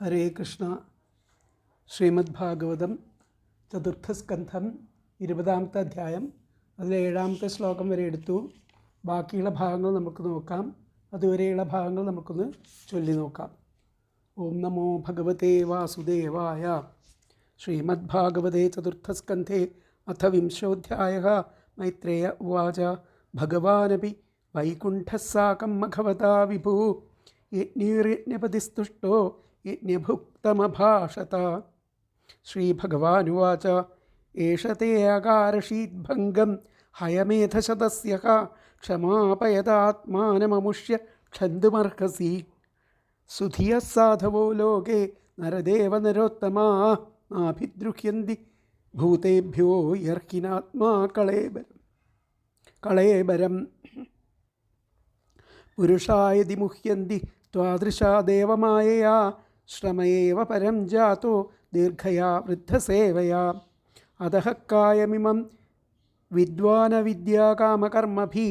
ഹരേ കൃഷ്ണ. ശ്രീമദ് ഭാഗവതം ചതുർത്ഥസ്കന്ധം 20-ാമത്തെ അധ്യായം, അതിലെ 7-ാമത്തെ ശ്ലോകം വരെ എടുത്തു. ബാക്കിയുള്ള ഭാഗങ്ങൾ നമുക്ക് നോക്കാം. അതുവരെയുള്ള ഭാഗങ്ങൾ നമുക്കൊന്ന് ചൊല്ലി നോക്കാം. ഓം നമോ ഭഗവതേ വാസുദേവായ. ശ്രീമദ് ഭാഗവതേ ചതുർത്ഥസ്കന്ധേ അഥ വിംശോധ്യായഃ. മൈത്രേയ ഉവാച. ഭഗവാനപി വൈകുണ്ഠഃ സാകം മഘവതാ വിഭൂ യജ്ഞീർയജ്ഞപതിസ്തുഷ്ടോ യജ്ഞഭുക്തമഭാഷത. ശ്രീഭഗവാനുവാച. ഏഷ തേ അകാരഷീദ്ഭംഗം ഹയമേധശതസ്യഃ ക്ഷമാപയതാത്മാനമമുഷ്യ ക്ഷന്തുമർഹസി. സുധിയഃ സാധവോ ലോകേ നരദേവ നരോത്തമാ നാഭിദ്രുഹ്യന്തി ഭൂതേഭ്യോ യർഹിനാത്മാ കളേബരം. പുരുഷായതി മുഹ്യന്തി ത്വാദൃശാ ദേവമായയാ ശ്രമയേവ പരം ജാതോ ദീർഘയാ വൃദ്ധസേവയാ. അധഃ കായമിമം വിദ്വാനവിദ്യാകാമകർമ്മഭി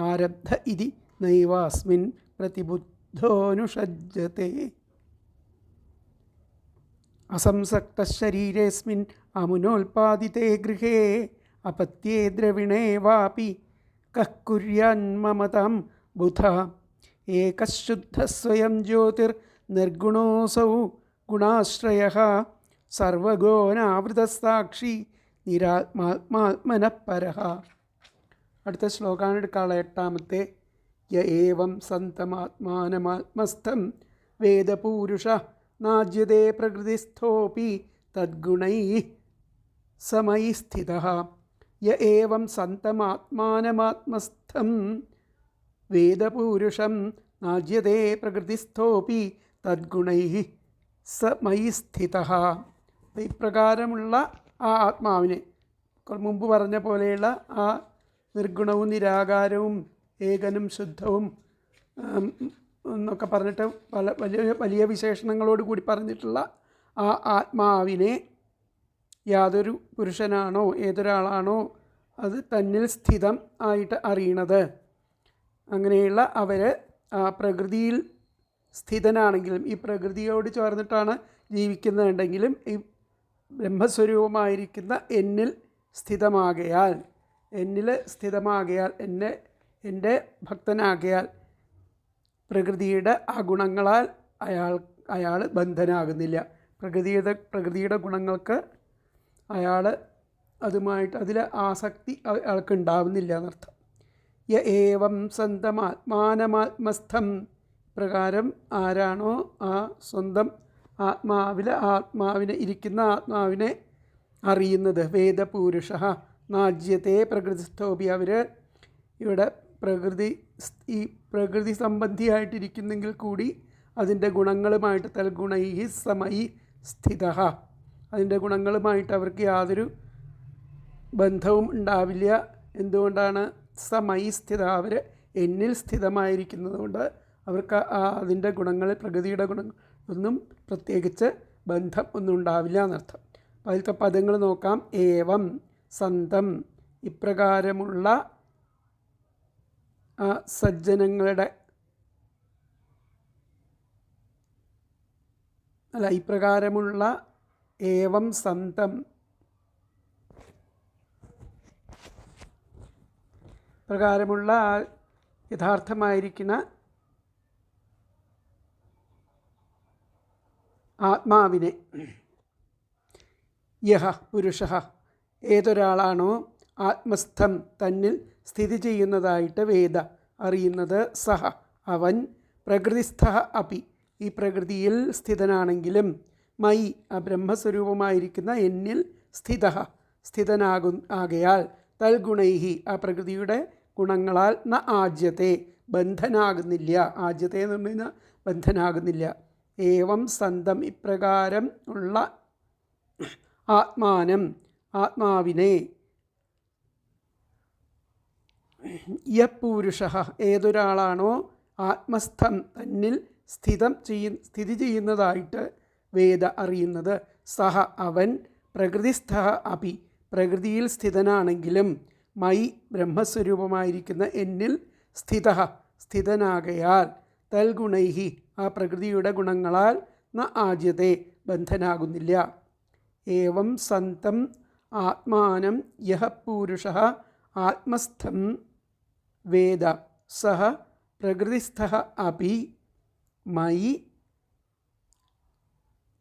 ആരബ്ധ ഇതി നൈവാസ്മിൻ പ്രതിബുദ്ധോനുഷജ്ജത്തെ. അസംസക്തശരീരേസ്മിൻ അമുനോൽപാദിതേ ഗൃഹേ അപത്യേ ദ്രവിണേ വാപി കഃ കുര്യാന്മമതാം ബുധ. ഏകശുദ്ധഃ സ്വയം ജ്യോതിർ നിർഗുണോऽസൗ ഗുണാശ്രയഃ സർവഗുണാവൃതസാക്ഷി നിരാത്മാത്മാത്മനഃ പരഃ. അടുത്ത ശ്ലോകമാണ് എടുക്കാനുള്ള 8-ാമത്തെ. യ ഏവം സന്തമാത്മാനമാത്മസ്ഥം വേദപൂരുഷ നാജ്യതേ പ്രകൃതിസ്ഥോപി തദ്ഗുണൈഃ സമയി സ്ഥിതഃ. യ ഏവം സന്തമാത്മാനമാത്മസ്ഥം വേദപൂരുഷം നാജ്യതേ പ്രകൃതിസ്ഥോപി തദ്ഗുണൈഃ സമയി സ്ഥിതഃ. ഇപ്രകാരമുള്ള ആ ആത്മാവിനെ, മുമ്പ് പറഞ്ഞ പോലെയുള്ള ആ നിർഗുണവും നിരാകാരവും ഏകനും ശുദ്ധവും എന്നൊക്കെ പറഞ്ഞിട്ട് വലിയ വിശേഷണങ്ങളോട് കൂടി പറഞ്ഞിട്ടുള്ള ആ ആത്മാവിനെ യാതൊരു പുരുഷനാണോ ഏതൊരാളാണോ അത് തന്നിൽ സ്ഥിതം ആയിട്ട് അറിയണത്, അങ്ങനെയുള്ള അവർ ആ പ്രകൃതിയിൽ സ്ഥിതനാണെങ്കിലും ഈ പ്രകൃതിയോട് ചേർന്നിട്ടാണ് ജീവിക്കുന്നുണ്ടെങ്കിലും ഈ ബ്രഹ്മസ്വരൂപമായിരിക്കുന്ന എന്നിൽ സ്ഥിതമാകയാൽ എൻ്റെ ഭക്തനാകയാൽ പ്രകൃതിയുടെ ആ ഗുണങ്ങളാൽ അയാൾ ബന്ധനാകുന്നില്ല. പ്രകൃതിയുടെ ഗുണങ്ങൾക്ക് അയാൾ അതുമായിട്ട് അതിൽ ആസക്തി അയാൾക്ക് ഉണ്ടാവുന്നില്ല എന്നർത്ഥം. യ ഏവം സന്തമാത്മാനമാത്മസ്ഥം. പ്രകാരം ആരാണോ ആ സ്വന്തം ആത്മാവിനെ ഇരിക്കുന്ന ആത്മാവിനെ അറിയുന്നത്, വേദപൂരുഷ നാജ്യത്തെ പ്രകൃതിസ്ഥോപി. അവർ ഇവിടെ ഈ പ്രകൃതി സംബന്ധിയായിട്ടിരിക്കുന്നെങ്കിൽ കൂടി അതിൻ്റെ ഗുണങ്ങളുമായിട്ട് തൽഗുണൈഃ സമയി സ്ഥിതഃ. അതിൻ്റെ ഗുണങ്ങളുമായിട്ട് അവർക്ക് യാതൊരു ബന്ധവും ഉണ്ടാവില്ല. എന്തുകൊണ്ടാണ്? സമയി സ്ഥിത. അവർ എന്നിൽ സ്ഥിതമായിരിക്കുന്നത് കൊണ്ട് അവർക്ക് അതിൻ്റെ ഗുണങ്ങൾ, പ്രകൃതിയുടെ ഗുണങ്ങൾ ഒന്നും പ്രത്യേകിച്ച് ബന്ധം ഒന്നും ഉണ്ടാവില്ല എന്നർത്ഥം. അപ്പോൾ അതിലത്തെ പദങ്ങൾ നോക്കാം. ഏവം സന്തം. ഇപ്രകാരമുള്ള സജ്ജനങ്ങളുടെ ഇപ്രകാരമുള്ള ഏവം സന്തം, പ്രകാരമുള്ള യഥാർത്ഥമായിരിക്കുന്ന ആത്മാവിനെ, യഹ പുരുഷഃ ഏതൊരാളാണോ ആത്മസ്ഥം തന്നിൽ സ്ഥിതി ചെയ്യുന്നതായിട്ട് വേദ അറിയുന്നത്, സഹ അവൻ പ്രകൃതിസ്ഥഃ അപി ഈ പ്രകൃതിയിൽ സ്ഥിതനാണെങ്കിലും മയി ആ ബ്രഹ്മസ്വരൂപമായിരിക്കുന്ന എന്നിൽ സ്ഥിതനാകയാൽ തൽഗുണൈഃ ആ പ്രകൃതിയുടെ ഗുണങ്ങളാൽ ന ആജ്യത്തെ ബന്ധനാകുന്നില്ല. ആജ്യത്തെ എന്ന് പറഞ്ഞു കഴിഞ്ഞാൽ ബന്ധനാകുന്നില്ല. ഏവം സന്തം ഇപ്രകാരം ഉള്ള ആത്മാവിനെ, യപൂരുഷഃ ഏതൊരാളാണോ ആത്മസ്ഥം തന്നിൽ സ്ഥിതി ചെയ്യുന്നതായിട്ട് വേദ അറിയുന്നത്, സഹ അവൻ പ്രകൃതിസ്ഥഃ അപി പ്രകൃതിയിൽ സ്ഥിതനാണെങ്കിലും മയി ബ്രഹ്മസ്വരൂപമായിരിക്കുന്ന എന്നിൽ സ്ഥിതനാകയാൽ തൽഗുണൈഃ ആ പ്രകൃതിയുടെ ഗുണങ്ങളാൽ ന ആജ്യത്തെ ബന്ധനാകുന്നില്ല. ഏവം സന്തം ആത്മാനം യഹ പൂരുഷഃ ആത്മസ്ഥം വേദ സഹ പ്രകൃതിസ്ഥഃ അപി മയി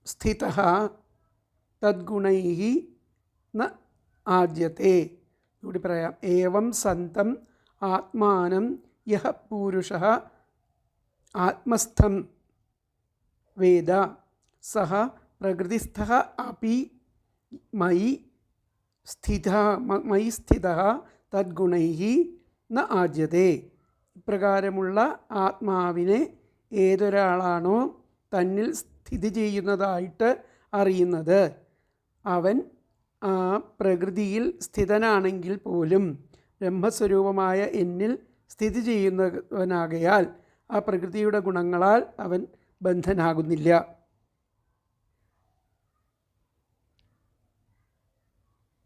സ്ഥിതഃ തദ്ഗുണൈഃ ന ആജ്യത്തെ. കൂടി പറയാം. ഏവം സന്തം ആത്മാനം യഹ പൂരുഷഃ ആത്മസ്ഥം വേദ സഹ പ്രകൃതിസ്ഥഃ അപി മയി സ്ഥിതഃ തദ്ഗുണൈഃ ന ആജ്യത്തെ. ഇപ്രകാരമുള്ള ആത്മാവിനെ ഏതൊരാളാണോ തന്നിൽ സ്ഥിതി ചെയ്യുന്നതായിട്ട് അറിയുന്നത്, അവൻ ആ പ്രകൃതിയിൽ സ്ഥിതനാണെങ്കിൽ പോലും ബ്രഹ്മസ്വരൂപമായ എന്നിൽ സ്ഥിതി ചെയ്യുന്നവനാകയാൽ ആ പ്രകൃതിയുടെ ഗുണങ്ങളാൽ അവൻ ബന്ധനാകുന്നില്ല.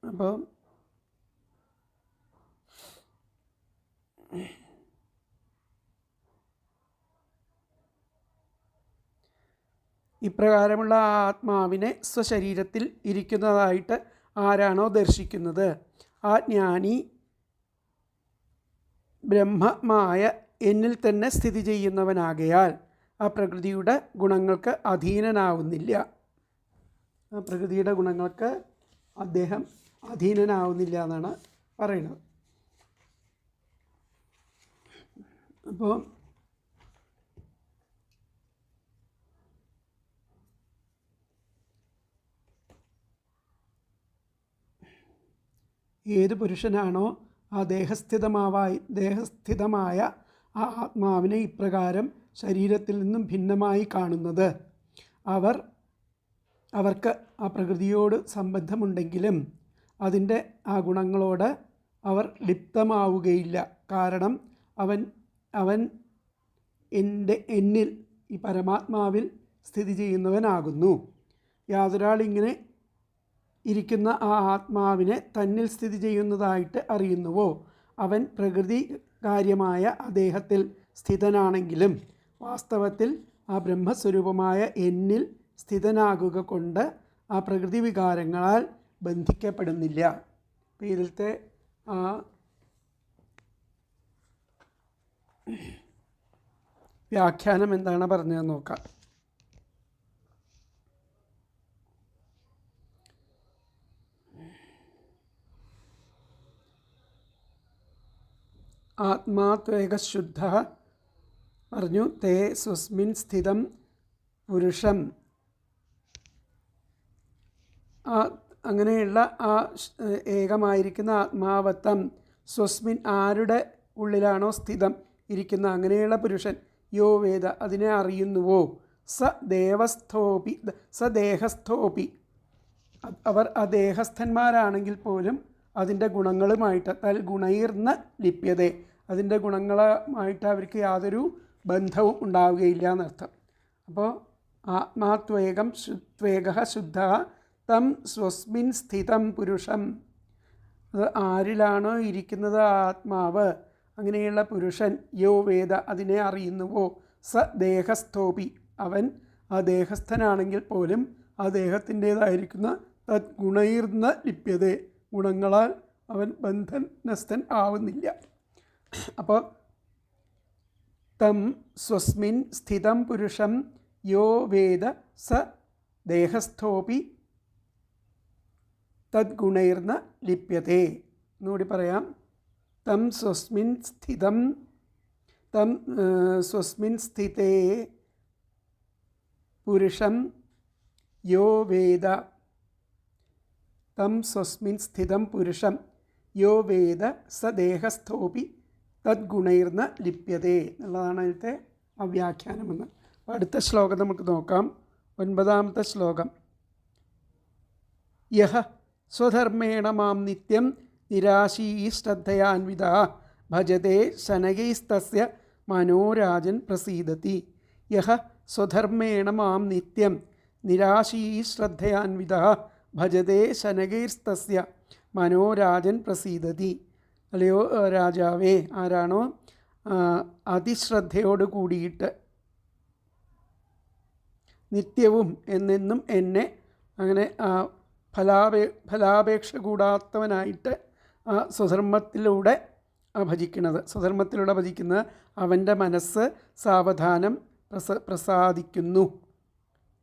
അപ്പോൾ ഇപ്രകാരമുള്ള ആത്മാവിനെ സ്വശരീരത്തിൽ ഇരിക്കുന്നതായിട്ട് ആരാണോ ദർശിക്കുന്നത്, ആ ജ്ഞാനി ബ്രഹ്മമായ എന്നിൽ തന്നെ സ്ഥിതി ചെയ്യുന്നവനാകയാൽ ആ പ്രകൃതിയുടെ ഗുണങ്ങൾക്ക് അധീനനാവുന്നില്ല. ആ പ്രകൃതിയുടെ ഗുണങ്ങൾക്ക് അദ്ദേഹം അധീനനാവുന്നില്ല എന്നാണ് പറയുന്നത്. അപ്പോൾ ഏത് പുരുഷനാണോ ആ ദേഹസ്ഥിതമായ ആ ആത്മാവിനെ ഇപ്രകാരം ശരീരത്തിൽ നിന്നും ഭിന്നമായി കാണുന്നത്, അവർക്ക് ആ പ്രകൃതിയോട് സംബന്ധമുണ്ടെങ്കിലും അതിൻ്റെ ആ ഗുണങ്ങളോട് അവർ ലിപ്തമാവുകയില്ല. കാരണം അവൻ എന്നിൽ ഈ പരമാത്മാവിൽ സ്ഥിതി ചെയ്യുന്നവനാകുന്നു. യാതൊരാളിങ്ങനെ ഇരിക്കുന്ന ആ ആത്മാവിനെ തന്നിൽ സ്ഥിതി ചെയ്യുന്നതായിട്ട് അറിയുന്നുവോ, അവൻ പ്രകൃതി കാര്യമായ അദ്ദേഹത്തിൽ സ്ഥിതനാണെങ്കിലും വാസ്തവത്തിൽ ആ ബ്രഹ്മസ്വരൂപമായ എന്നിൽ സ്ഥിതനാകുക കൊണ്ട് ആ പ്രകൃതി വികാരങ്ങളാൽ ബന്ധിക്കപ്പെടുന്നില്ല. അപ്പോൾ ഇതിലത്തെ ആ വ്യാഖ്യാനം എന്താണ് പറഞ്ഞതെന്ന് നോക്കാം. ആത്മാ ത്വേകശുദ്ധ പറഞ്ഞു. തേ സ്വസ്മിൻ സ്ഥിതം പുരുഷം. അങ്ങനെയുള്ള ആ ഏകമായിരിക്കുന്ന ആത്മാവത്തം സ്വസ്മിൻ ആരുടെ ഉള്ളിലാണോ സ്ഥിതം ഇരിക്കുന്ന അങ്ങനെയുള്ള പുരുഷൻ യോ വേദ അതിനെ അറിയുന്നുവോ, ദേഹസ്ഥോപി അവർ അദേഹസ്ഥന്മാരാണെങ്കിൽ പോലും അതിൻ്റെ ഗുണങ്ങളുമായിട്ട് ഗുണൈർന്ന ലിപ്യതേ അതിൻ്റെ ഗുണങ്ങളുമായിട്ട് അവർക്ക് യാതൊരു ബന്ധവും ഉണ്ടാവുകയില്ല എന്നർത്ഥം. അപ്പോൾ ആത്മാത്വേകം ത്വേക ശുദ്ധ തം സ്വസ്മിൻ സ്ഥിതം പുരുഷം. അത് ആരിലാണോ ഇരിക്കുന്നത് ആത്മാവ് അങ്ങനെയുള്ള പുരുഷൻ യോ വേദ അതിനെ അറിയുന്നുവോ, ദേഹസ്ഥോപി അവൻ ആ ദേഹസ്ഥനാണെങ്കിൽ പോലും ആ ദേഹത്തിൻ്റേതായിരിക്കുന്ന ഗുണൈർന്ന ലിപ്യതേ ഗുണങ്ങളാൽ അവൻ ബന്ധനസ്ഥൻ ആവുന്നില്ല. അപ്പോൾ തം സ്വസ്മിൻ സ്ഥിതം പുരുഷം യോ വേദ സ ദേഹസ്ഥോപി തദ്ഗുണൈർന്ന ലിപ്യതേ. എന്നുകൂടി പറയാം. തം സ്വസ്മിൻ സ്ഥിതേ പുരുഷം യോ വേദ തം സ്വസ്മിൻ സ്ഥിതം പുരുഷം യോ വേദ സ ദേഹസ്ഥോപി തദ്ഗുണൈർന്ന ലിപ്യതേ എന്നുള്ളതാണ് അതിലത്തെ അവ്യാഖ്യാനമെന്ന്. അടുത്ത ശ്ലോകം നമുക്ക് നോക്കാം. 9ാമത്തെ ശ്ലോകം. യഹ സ്വധർമ്മേണ മാം നിത്യം നിരാശീ ശ്രദ്ധയാൻവിത ഭജതേ ശനകൈസ്തസ്യ മനോരാജൻ പ്രസീദതി. യഹ സ്വധർമ്മേണ മാം നിത്യം നിരാശീ ശ്രദ്ധയാൻവിത ഭജതേ ശനകൈസ്തസ്യ മനോരാജൻ പ്രസീദതി. അല്ലയോ രാജാവേ, ആരാണോ അതിശ്രദ്ധയോട് കൂടിയിട്ട് നിത്യവും എന്നെന്നും എന്നെ അങ്ങനെ ഫലാപേക്ഷ കൂടാത്തവനായിട്ട് സ്വധർമ്മത്തിലൂടെ ഭജിക്കുന്ന അവൻ്റെ മനസ്സ് സാവധാനം പ്രസാദിക്കുന്നു.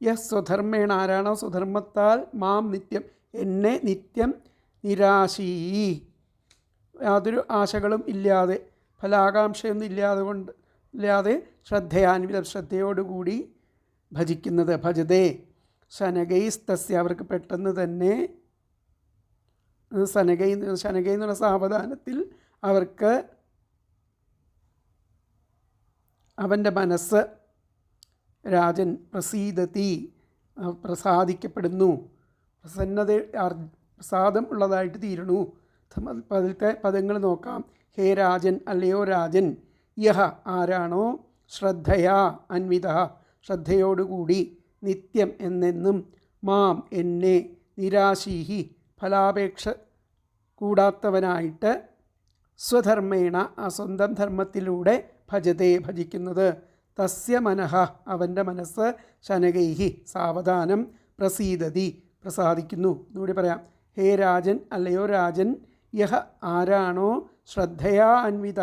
യസ് സ്വധർമ്മേണ, ആരാണോ സ്വധർമ്മത്താൽ മാം നിത്യം, എന്നെ നിത്യം നിരാശീ, യാതൊരു ആശകളും ഇല്ലാതെ ഫലാകാംക്ഷയൊന്നും ഇല്ലാതെ ശ്രദ്ധയാൻവിതം, ശ്രദ്ധയോടുകൂടി ഭജിക്കുന്നത്. ഭജതേ ശനകൈസ്തസ്യ, അവർക്ക് പെട്ടെന്ന് തന്നെ ശനകൈ എന്നുള്ള സാവധാനത്തിൽ അവർക്ക് അവൻ്റെ മനസ്സ് രാജൻ പ്രസീദതി, പ്രസാദിക്കപ്പെടുന്നു, പ്രസാദം ഉള്ളതായിട്ട് തീരണു. അതിലത്തെ പദങ്ങൾ നോക്കാം. ഹേ രാജൻ, അല്ലയോ രാജൻ, യഹ ആരാണോ, ശ്രദ്ധയാ അന്വിത ശ്രദ്ധയോടുകൂടി, നിത്യം എന്നെന്നും, മാം എന്നെ, നിരാശീഹി ഫലാപേക്ഷ കൂടാത്തവനായിട്ട്, സ്വധർമ്മേണ സ്വന്തം ധർമ്മത്തിലൂടെ ഭജതേ ഭജിക്കുന്നത്, തസ്യ മനഃ അവൻ്റെ മനസ്സ്, ശനകൈഹി സാവധാനം, പ്രസീദതി പ്രസാദിക്കുന്നു. എന്നുകൂടി പറയാം. ഹേ രാജൻ, അല്ലയോ രാജൻ, യഹ ആരാണോ, ശ്രദ്ധയാ അന്വിത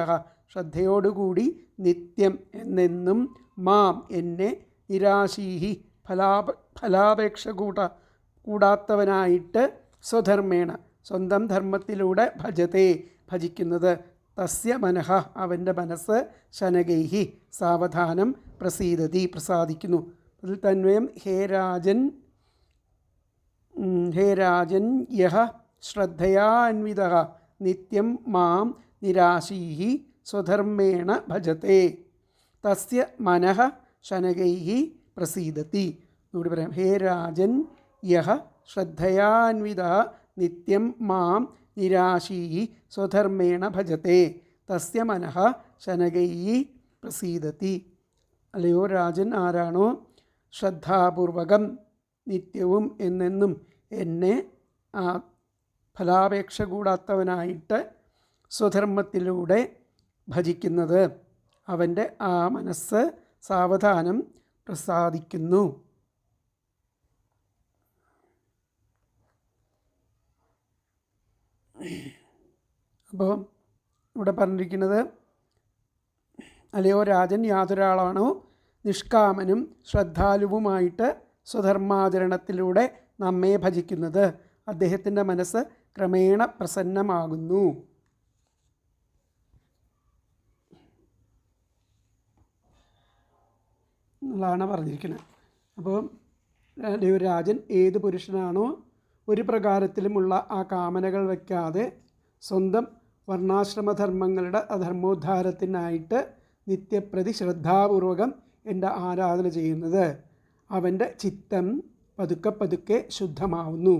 ശ്രദ്ധയോടുകൂടി, നിത്യം എന്നെന്നും, മാം എന്നെ, നിരാശീഹി ഫലാപേക്ഷ കൂടാത്തവനായിട്ട്, സ്വധർമ്മേണ സ്വന്തം ധർമ്മത്തിലൂടെ ഭജതേ ഭജിക്കുന്നത്, തസ്യ മനഃ അവൻ്റെ മനസ്സ്, ശനകൈഹി സാവധാനം, പ്രസീദതി പ്രസാദിക്കുന്നു. അതിൽ തന്വയം ഹേ രാജൻ യഹ ശ്രദ്ധയാ അന്വിത നിത്യം മാം നിരാശീഹി സ്വധർമ്മേണ ഭജതേ, തസ്യ മനഃ ശനകൈഹി പ്രസീദതി. എന്നുകൂടി പറയാം. ഹേ രാജൻ യഹ ശ്രദ്ധയാൻവിത നിത്യം മാം നിരാശീഹി സ്വധർമ്മേണ ഭജതേ, തസ്യ മനഃ ശനകൈഹി പ്രസീദതി. അല്ലയോ രാജൻ, ആരാണോ ശ്രദ്ധാപൂർവകം നിത്യവും എന്നെന്നും എന്നെ ഫലാപേക്ഷ കൂടാത്തവനായിട്ട് സ്വധർമ്മത്തിലൂടെ ഭജിക്കുന്നത്, അവൻ്റെ ആ മനസ്സ് സാവധാനം പ്രസാദിക്കുന്നു. അപ്പോൾ ഇവിടെ പറഞ്ഞിരിക്കുന്നത്, അല്ലയോ രാജൻ, യാതൊരാളാണോ നിഷ്കാമനും ശ്രദ്ധാലുവുമായിട്ട് സ്വധർമാചരണത്തിലൂടെ നമ്മെ ഭജിക്കുന്നത്, അദ്ദേഹത്തിൻ്റെ മനസ്സ് ക്രമേണ പ്രസന്നമാകുന്നു. എന്നുള്ളതാണ് പറഞ്ഞിരിക്കുന്നത്. അപ്പോൾ രാജൻ ഏത് പുരുഷനാണോ ഒരു പ്രകാരത്തിലുമുള്ള ആ കാമനകൾ വയ്ക്കാതെ സ്വന്തം വർണ്ണാശ്രമധർമ്മങ്ങളുടെ അധർമ്മോദ്ധാരത്തിനായിട്ട് നിത്യപ്രതി ശ്രദ്ധാപൂർവകം എൻ്റെ ആരാധന ചെയ്യുന്നത്, അവൻ്റെ ചിത്തം പതുക്കെ പതുക്കെ ശുദ്ധമാവുന്നു.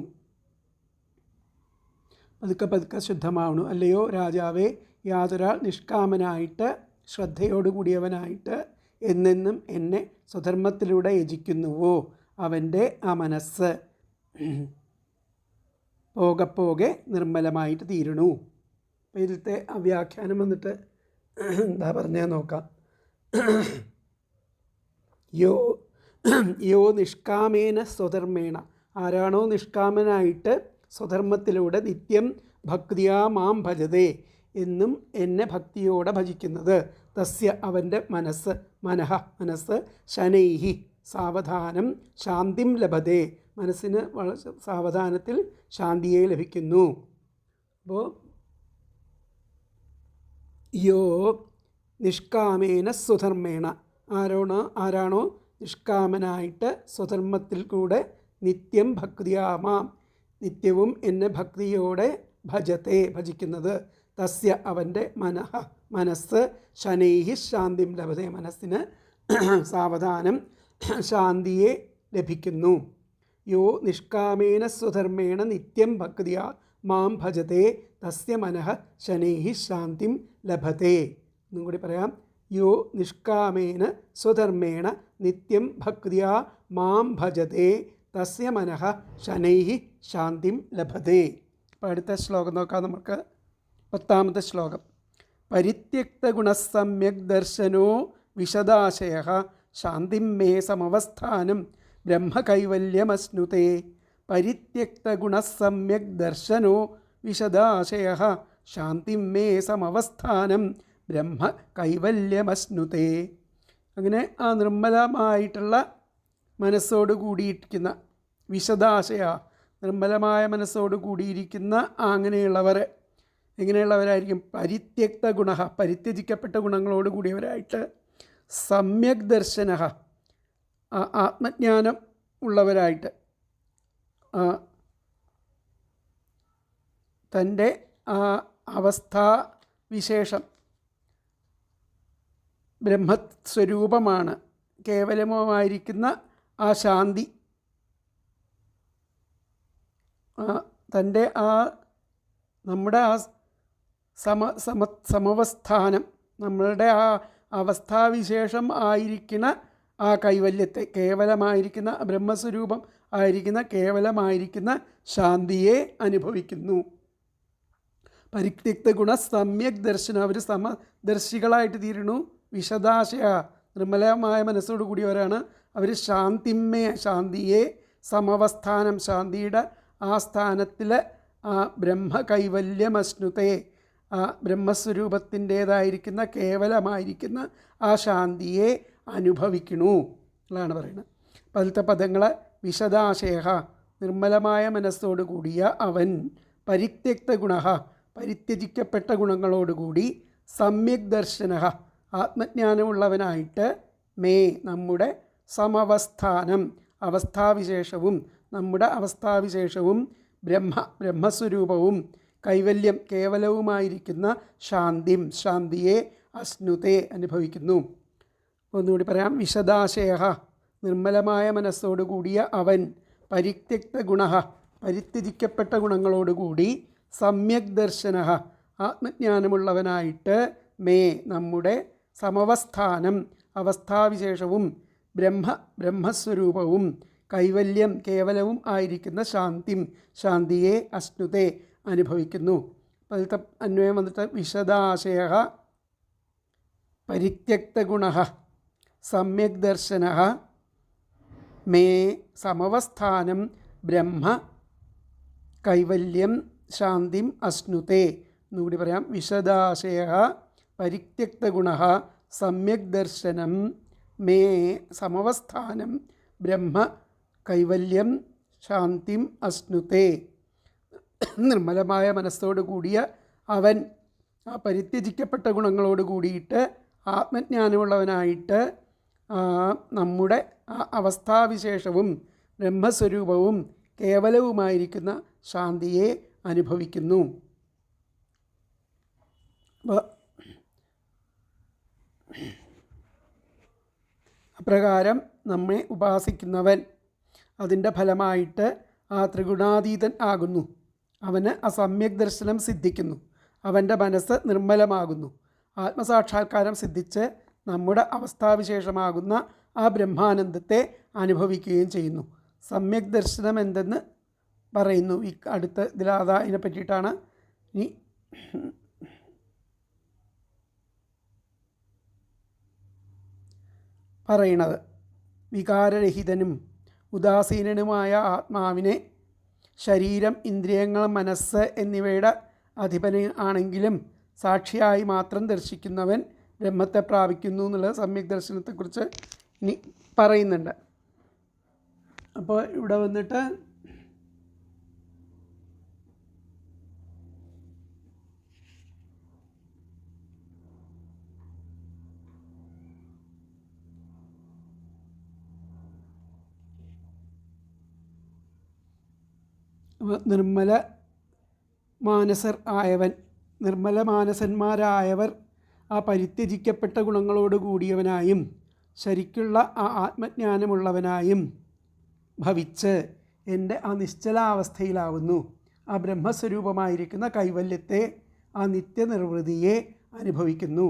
അല്ലയോ രാജാവേ, യാതൊരാൾ നിഷ്കാമനായിട്ട് ശ്രദ്ധയോടുകൂടിയവനായിട്ട് എന്നെന്നും എന്നെ സ്വധർമ്മത്തിലൂടെ യജിക്കുന്നുവോ, അവൻ്റെ ആ മനസ്സ് പോകെ നിർമ്മലമായിട്ട് തീരണു. അപ്പോൾ ഇതിലത്തെ വ്യാഖ്യാനം വന്നിട്ട് എന്താ പറഞ്ഞാൽ നോക്കാം. യോ നിഷ്കാമേന സ്വധർമ്മേണ, ആരാണോ നിഷ്കാമനായിട്ട് സ്വധർമ്മത്തിലൂടെ നിത്യം ഭക്തിയാ മാം ഭജതേ എന്നും എന്നെ ഭക്തിയോടെ ഭജിക്കുന്നത്, തസ്യ അവൻ്റെ മനസ്സ് ശനൈഹി സാവധാനം ശാന്തിം ലഭതേ, മനസ്സിന് സാവധാനത്തിൽ ശാന്തിയെ ലഭിക്കുന്നു. അപ്പോൾ യോ നിഷ്കാമേന സ്വധർമ്മേണ, ആരാണോ നിഷ്കാമനായിട്ട് സ്വധർമ്മത്തിൽ കൂടെ നിത്യം ഭക്തിയാമാം നിത്യവും എന്നെ ഭക്തിയോടെ ഭജത്തെ ഭജിക്കുന്നത്, തസ്യ അവൻ്റെ മനസ്സ് ശനൈഹി ശാന്തിം ലഭതേ, മനസ്സിന് സാവധാനം ശാന്തിയെ ലഭിക്കുന്നു. യോ നിഷ്കാമേന സ്വധർമ്മേണ നിത്യം ഭക്തിയാ മാം ഭജതേ, തസ്യ മനഃ ശനൈഹി ശാന്തിം ലഭതേ. എന്നും കൂടി പറയാം. യോ നിഷ്കാമേന സ്വധർമ്മേണ നിത്യം ഭക്തിയാ മാം ഭജതേ, തസ്യ മനഃ ശനൈഹി ശാന്തിം ലഭതേ. അപ്പോൾ അടുത്ത ശ്ലോകം നോക്കാം നമുക്ക്. 10ാമത്തെ ശ്ലോകം. പരിത്യക്തഗുണസമ്യക് ദർശനോ വിശദാശയ ശാന്തിം മേ സമവസ്ഥാനം ബ്രഹ്മകൈവല്യമശ്നുതേ പരിത്യക്തഗുണസമ്യക് ദർശനോ വിശദാശയ ശാന്തിം മേ സമവസ്ഥാനം ബ്രഹ്മകൈവല്യമശ്നുതേ. അങ്ങനെ ആ നിർമ്മലമായിട്ടുള്ള മനസ്സോട് കൂടിയിരിക്കുന്ന വിശദാശയ, നിർമ്മലമായ മനസ്സോട് കൂടിയിരിക്കുന്ന അങ്ങനെയുള്ളവർ എങ്ങനെയുള്ളവരായിരിക്കും? പരിത്യക്ത ഗുണ, പരിത്യജിക്കപ്പെട്ട ഗുണങ്ങളോട് കൂടിയവരായിട്ട്, സമ്യക് ദർശന, ആത്മജ്ഞാനം ഉള്ളവരായിട്ട്, തൻ്റെ അവസ്ഥാവിശേഷം ബ്രഹ്മസ്വരൂപമാണ്, കേവലമായിരിക്കുന്ന ആ ശാന്തി, തൻ്റെ നമ്മുടെ ആ സമവസ്ഥാനം, നമ്മളുടെ ആ അവസ്ഥാവിശേഷം ആയിരിക്കുന്ന ആ കൈവല്യത്തെ, കേവലമായിരിക്കുന്ന ബ്രഹ്മസ്വരൂപം ആയിരിക്കുന്ന കേവലമായിരിക്കുന്ന ശാന്തിയെ അനുഭവിക്കുന്നു. പരിത്യക്ത ഗുണ സമ്യക് ദർശനം, അവർ സമദർശികളായിട്ട് തീരുന്നു. വിശദാശയ, നിർമ്മലമായ മനസ്സോടു കൂടിയവരാണ് അവർ. ശാന്തിമേ, ശാന്തിയെ സമവസ്ഥാനം, ശാന്തിയുടെ ആ സ്ഥാനത്തിൽ ആ ബ്രഹ്മകൈവല്യമശ്നുതേ, ആ ബ്രഹ്മസ്വരൂപത്തിൻ്റേതായിരിക്കുന്ന കേവലമായിരിക്കുന്ന ആ ശാന്തിയെ അനുഭവിക്കണു എന്നാണ് പറയുന്നത്. അപ്പം അതിലത്തെ പദങ്ങൾ വിശദാശയ, നിർമ്മലമായ മനസ്സോടു കൂടിയ അവൻ, പരിത്യക്ത ഗുണ, പരിത്യജിക്കപ്പെട്ട ഗുണങ്ങളോടുകൂടി, സമ്യക് ദർശന, ആത്മജ്ഞാനമുള്ളവനായിട്ട്, മേ, നമ്മുടെ സമവസ്ഥാനം, അവസ്ഥാവിശേഷവും, നമ്മുടെ അവസ്ഥാവിശേഷവും ബ്രഹ്മസ്വരൂപവും കൈവല്യം കേവലവുമായിരിക്കുന്ന ശാന്തിം, ശാന്തിയെ അശ്നുതേ, അനുഭവിക്കുന്നു. ഒന്നുകൂടി പറയാം. വിശദാശയ, നിർമ്മലമായ മനസ്സോടുകൂടിയ അവൻ, പരിത്യക്ത ഗുണ, പരിത്യജിക്കപ്പെട്ട ഗുണങ്ങളോടുകൂടി, സമ്യക് ദർശന, ആത്മജ്ഞാനമുള്ളവനായിട്ട്, മേ, നമ്മുടെ സമവസ്ഥാനം, അവസ്ഥാവിശേഷവും ബ്രഹ്മസ്വരൂപവും കൈവല്യം കേവലവും ആയിരിക്കുന്ന ശാന്തിം, ശാന്തിയെ അശ്നുതേ, അനുഭവിക്കുന്നു. അതിലത്തെ അന്വയം വന്നിട്ട് വിശദാശയ പരിത്യക്ത ഗുണ സമ്യക് ദർശന മേ സമവസ്ഥാനം ബ്രഹ്മ കൈവല്യം ശാന്തിം അശ്നുതേ. എന്നുകൂടി പറയാം. വിശദാശയ പരിത്യക്ത ഗുണ സമ്യക് ദർശനം മേ സമവസ്ഥാനം ബ്രഹ്മ കൈവല്യം ശാന്തിം അശ്നുതേ. നിർമ്മലമായ മനസ്സോട് കൂടിയ അവൻ, ആ പരിത്യജിക്കപ്പെട്ട ഗുണങ്ങളോട് കൂടിയിട്ട് ആത്മജ്ഞാനമുള്ളവനായിട്ട്, നമ്മുടെ ആ അവസ്ഥാവിശേഷവും ബ്രഹ്മസ്വരൂപവും കേവലവുമായിരിക്കുന്ന ശാന്തിയെ അനുഭവിക്കുന്നു. അപ്രകാരം നമ്മെ ഉപാസിക്കുന്നവൻ അതിൻ്റെ ഫലമായിട്ട് ആ ത്രിഗുണാതീതൻ ആകുന്നു. അവന് അസമ്യക് ദർശനം സിദ്ധിക്കുന്നു. അവൻ്റെ മനസ്സ് നിർമ്മലമാകുന്നു. ആത്മസാക്ഷാത്കാരം സിദ്ധിച്ച് നമ്മുടെ അവസ്ഥാവിശേഷമാകുന്ന ആ ബ്രഹ്മാനന്ദത്തെ അനുഭവിക്കുകയും ചെയ്യുന്നു. സമ്യക് ദർശനം എന്തെന്ന് പറയുന്നു ഈ അടുത്ത ഇതിലാതാ ഇതിനെ പറ്റിയിട്ടാണ് ഇനി പറയണത്. വികാരരഹിതനും ഉദാസീനനുമായ ആത്മാവിനെ ശരീരം, ഇന്ദ്രിയങ്ങൾ, മനസ്സ് എന്നിവയുടെ അധിപന് ആണെങ്കിലും സാക്ഷിയായി മാത്രം ദർശിക്കുന്നവൻ ബ്രഹ്മത്തെ പ്രാപിക്കുന്നു എന്നുള്ളത് സമ്യക് ദർശനത്തെക്കുറിച്ച് ഇനി പറയുന്നുണ്ട്. അപ്പോൾ ഇവിടെ വന്നിട്ട് നിർമ്മല മാനസർ ആയവൻ, നിർമ്മല മാനസന്മാരായവർ ആ പരിത്യജിക്കപ്പെട്ട ഗുണങ്ങളോട് കൂടിയവനായും ശരിക്കുള്ള ആ ആത്മജ്ഞാനമുള്ളവനായും ഭവിച്ച് എൻ്റെ ആ നിശ്ചലാവസ്ഥയിലാവുന്നു. ആ ബ്രഹ്മസ്വരൂപമായിരിക്കുന്ന കൈവല്യത്തെ, ആ നിത്യനിർവൃതിയെ അനുഭവിക്കുന്നു.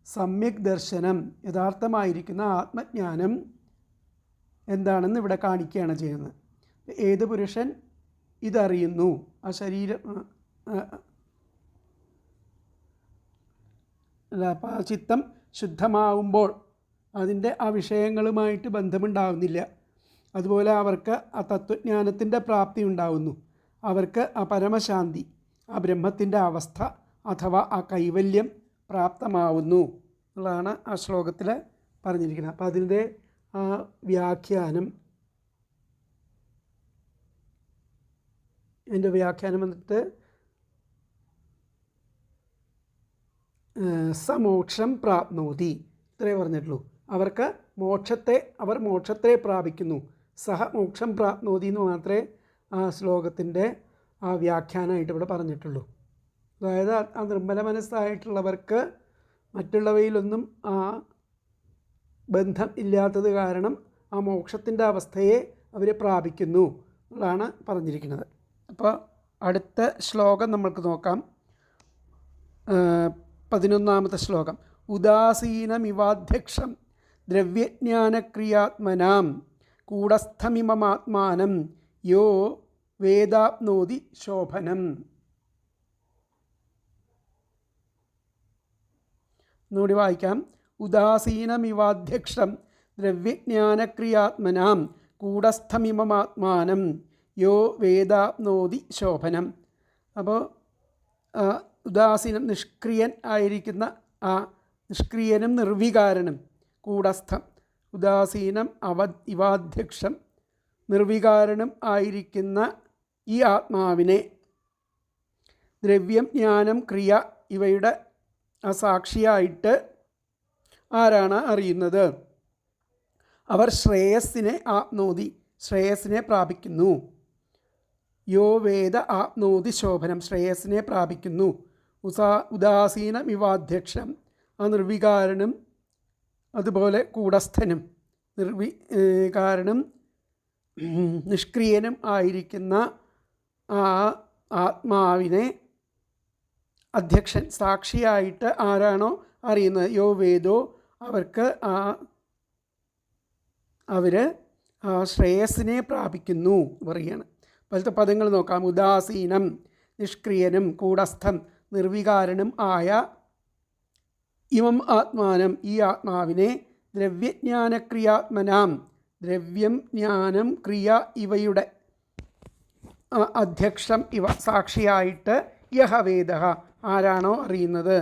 സമ്യക് ദർശനം, യഥാർത്ഥമായിരിക്കുന്ന ആത്മജ്ഞാനം എന്താണെന്ന് ഇവിടെ കാണിക്കുകയാണ് ചെയ്യുന്നത്. ഏത് പുരുഷൻ ഇതറിയുന്നു, ആ ശരീരം അപ്പോൾ ആ ചിത്തം ശുദ്ധമാവുമ്പോൾ അതിൻ്റെ ആ വിഷയങ്ങളുമായിട്ട് ബന്ധമുണ്ടാവുന്നില്ല. അതുപോലെ അവർക്ക് ആ തത്വജ്ഞാനത്തിൻ്റെ പ്രാപ്തി ഉണ്ടാവുന്നു. അവർക്ക് ആ പരമശാന്തി, ആ ബ്രഹ്മത്തിൻ്റെ അവസ്ഥ അഥവാ ആ കൈവല്യം പ്രാപ്തമാവുന്നു എന്നുള്ളതാണ് ആ ശ്ലോകത്തിൽ പറഞ്ഞിരിക്കുന്നത്. അപ്പോൾ അതിൻ്റെ ആ വ്യാഖ്യാനം, അതിൻ്റെ വ്യാഖ്യാനം വന്നിട്ട് സമോക്ഷം പ്രാപ്നോതി, ഇത്രേ പറഞ്ഞിട്ടുള്ളൂ. അവർക്ക് മോക്ഷത്തെ പ്രാപിക്കുന്നു. സഹ മോക്ഷം പ്രാപ്നോതി എന്ന് മാത്രമേ ആ ശ്ലോകത്തിൻ്റെ ആ വ്യാഖ്യാനമായിട്ട് ഇവിടെ പറഞ്ഞിട്ടുള്ളൂ. അതായത് ആ നിർമ്മല മനസ്സായിട്ടുള്ളവർക്ക് മറ്റുള്ളവയിലൊന്നും ആ ബന്ധം ഇല്ലാത്തത് കാരണം ആ മോക്ഷത്തിൻ്റെ അവസ്ഥയെ അവർ പ്രാപിക്കുന്നു എന്നാണ് പറഞ്ഞിരിക്കുന്നത്. അപ്പോൾ അടുത്ത ശ്ലോകം നമ്മൾക്ക് നോക്കാം. 11ാമത്തെ ശ്ലോകം. ഉദാസീനമിവാധ്യക്ഷം ദ്രവ്യജ്ഞാനക്രിയാത്മനാം കൂടസ്ഥമിമമാത്മാനം യോ വേദാപ്നോതി ശോഭനം. ഒന്നുകൂടി വായിക്കാം. ഉദാസീനമിവാധ്യക്ഷം ദ്രവ്യജ്ഞാനക്രിയാത്മനാം കൂടസ്ഥമിമമാത്മാനം യോ വേദാപ്നോതി ശോഭനം. അപ്പോൾ ഉദാസീനം, നിഷ്ക്രിയൻ ആയിരിക്കുന്ന ആ നിഷ്ക്രിയനും നിർവികാരനും കൂടസ്ഥം. ഉദാസീനം ഇവാധ്യക്ഷം, നിർവികാരനും ആയിരിക്കുന്ന ഈ ആത്മാവിനെ ദ്രവ്യം, ജ്ഞാനം, ക്രിയ ഇവയുടെ സാക്ഷിയായിട്ട് ആരാണ് അറിയുന്നത്? അവർ ശ്രേയസ്സിനെ ആപ്നോതി, ശ്രേയസ്സിനെ പ്രാപിക്കുന്നു. യോ വേദ ആപ്നോതി ശോഭനം, ശ്രേയസ്സിനെ പ്രാപിക്കുന്നു. ഉദാസീനം ഇവാധ്യക്ഷം, ആ നിർവികാരനും അതുപോലെ കൂടസ്ഥനും നിർവികാരനും നിഷ്ക്രിയനും ആയിരിക്കുന്ന ആ ആത്മാവിനെ അധ്യക്ഷൻ, സാക്ഷിയായിട്ട് ആരാണോ അറിയുന്നത്, യോ വേദോ, അവർക്ക് അവർ ശ്രേയസ്സിനെ പ്രാപിക്കുന്നു പറയുകയാണ്. പോലത്തെ പദങ്ങൾ നോക്കാം. ഉദാസീനം, നിഷ്ക്രിയനും കൂടസ്ഥം നിർവികാരനും ആയ ഇമം ആത്മാനം, ഈ ആത്മാവിനെ ദ്രവ്യജ്ഞാനക്രിയാത്മനാം, ദ്രവ്യം, ജ്ഞാനം, ക്രിയ ഇവയുടെ അധ്യക്ഷം ഇവ സാക്ഷിയായിട്ട് യഹ വേദ, ആരാണോ അറിയുന്നത്.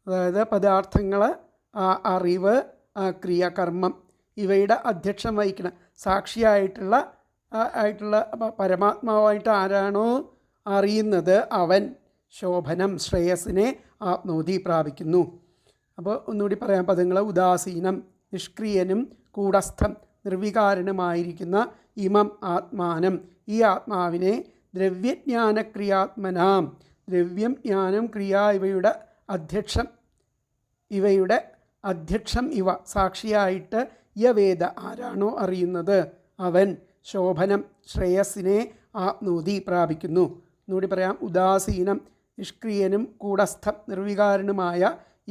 അതായത് പദാർത്ഥങ്ങൾ, അറിവ്, ക്രിയ, കർമ്മം ഇവയുടെ അധ്യക്ഷം വഹിക്കുന്ന സാക്ഷിയായിട്ടുള്ള പരമാത്മാവായിട്ട് ആരാണോ അറിയുന്നത് അവൻ ശോഭനം, ശ്രേയസ്സിനെ ആപ്നോതി പ്രാപിക്കുന്നു. അപ്പോൾ ഒന്നുകൂടി പറയാം പദങ്ങൾ. ഉദാസീനം, നിഷ്ക്രിയനും കൂടസ്ഥം നിർവികാരനുമായിരിക്കുന്ന ഇമം ആത്മാനം, ഈ ആത്മാവിനെ ദ്രവ്യജ്ഞാനക്രിയാത്മനാം, ദ്രവ്യം, ജ്ഞാനം, ക്രിയ ഇവയുടെ അധ്യക്ഷം ഇവ സാക്ഷിയായിട്ട് യവേദ, ആരാണോ അറിയുന്നത് അവൻ ശോഭനം, ശ്രേയസ്സിനെ ആപ്നോതി പ്രാപിക്കുന്നു. എന്നുകൂടി പറയാം. ഉദാസീനം, നിഷ്ക്രിയനും കൂടസ്ഥം നിർവികാരനുമായ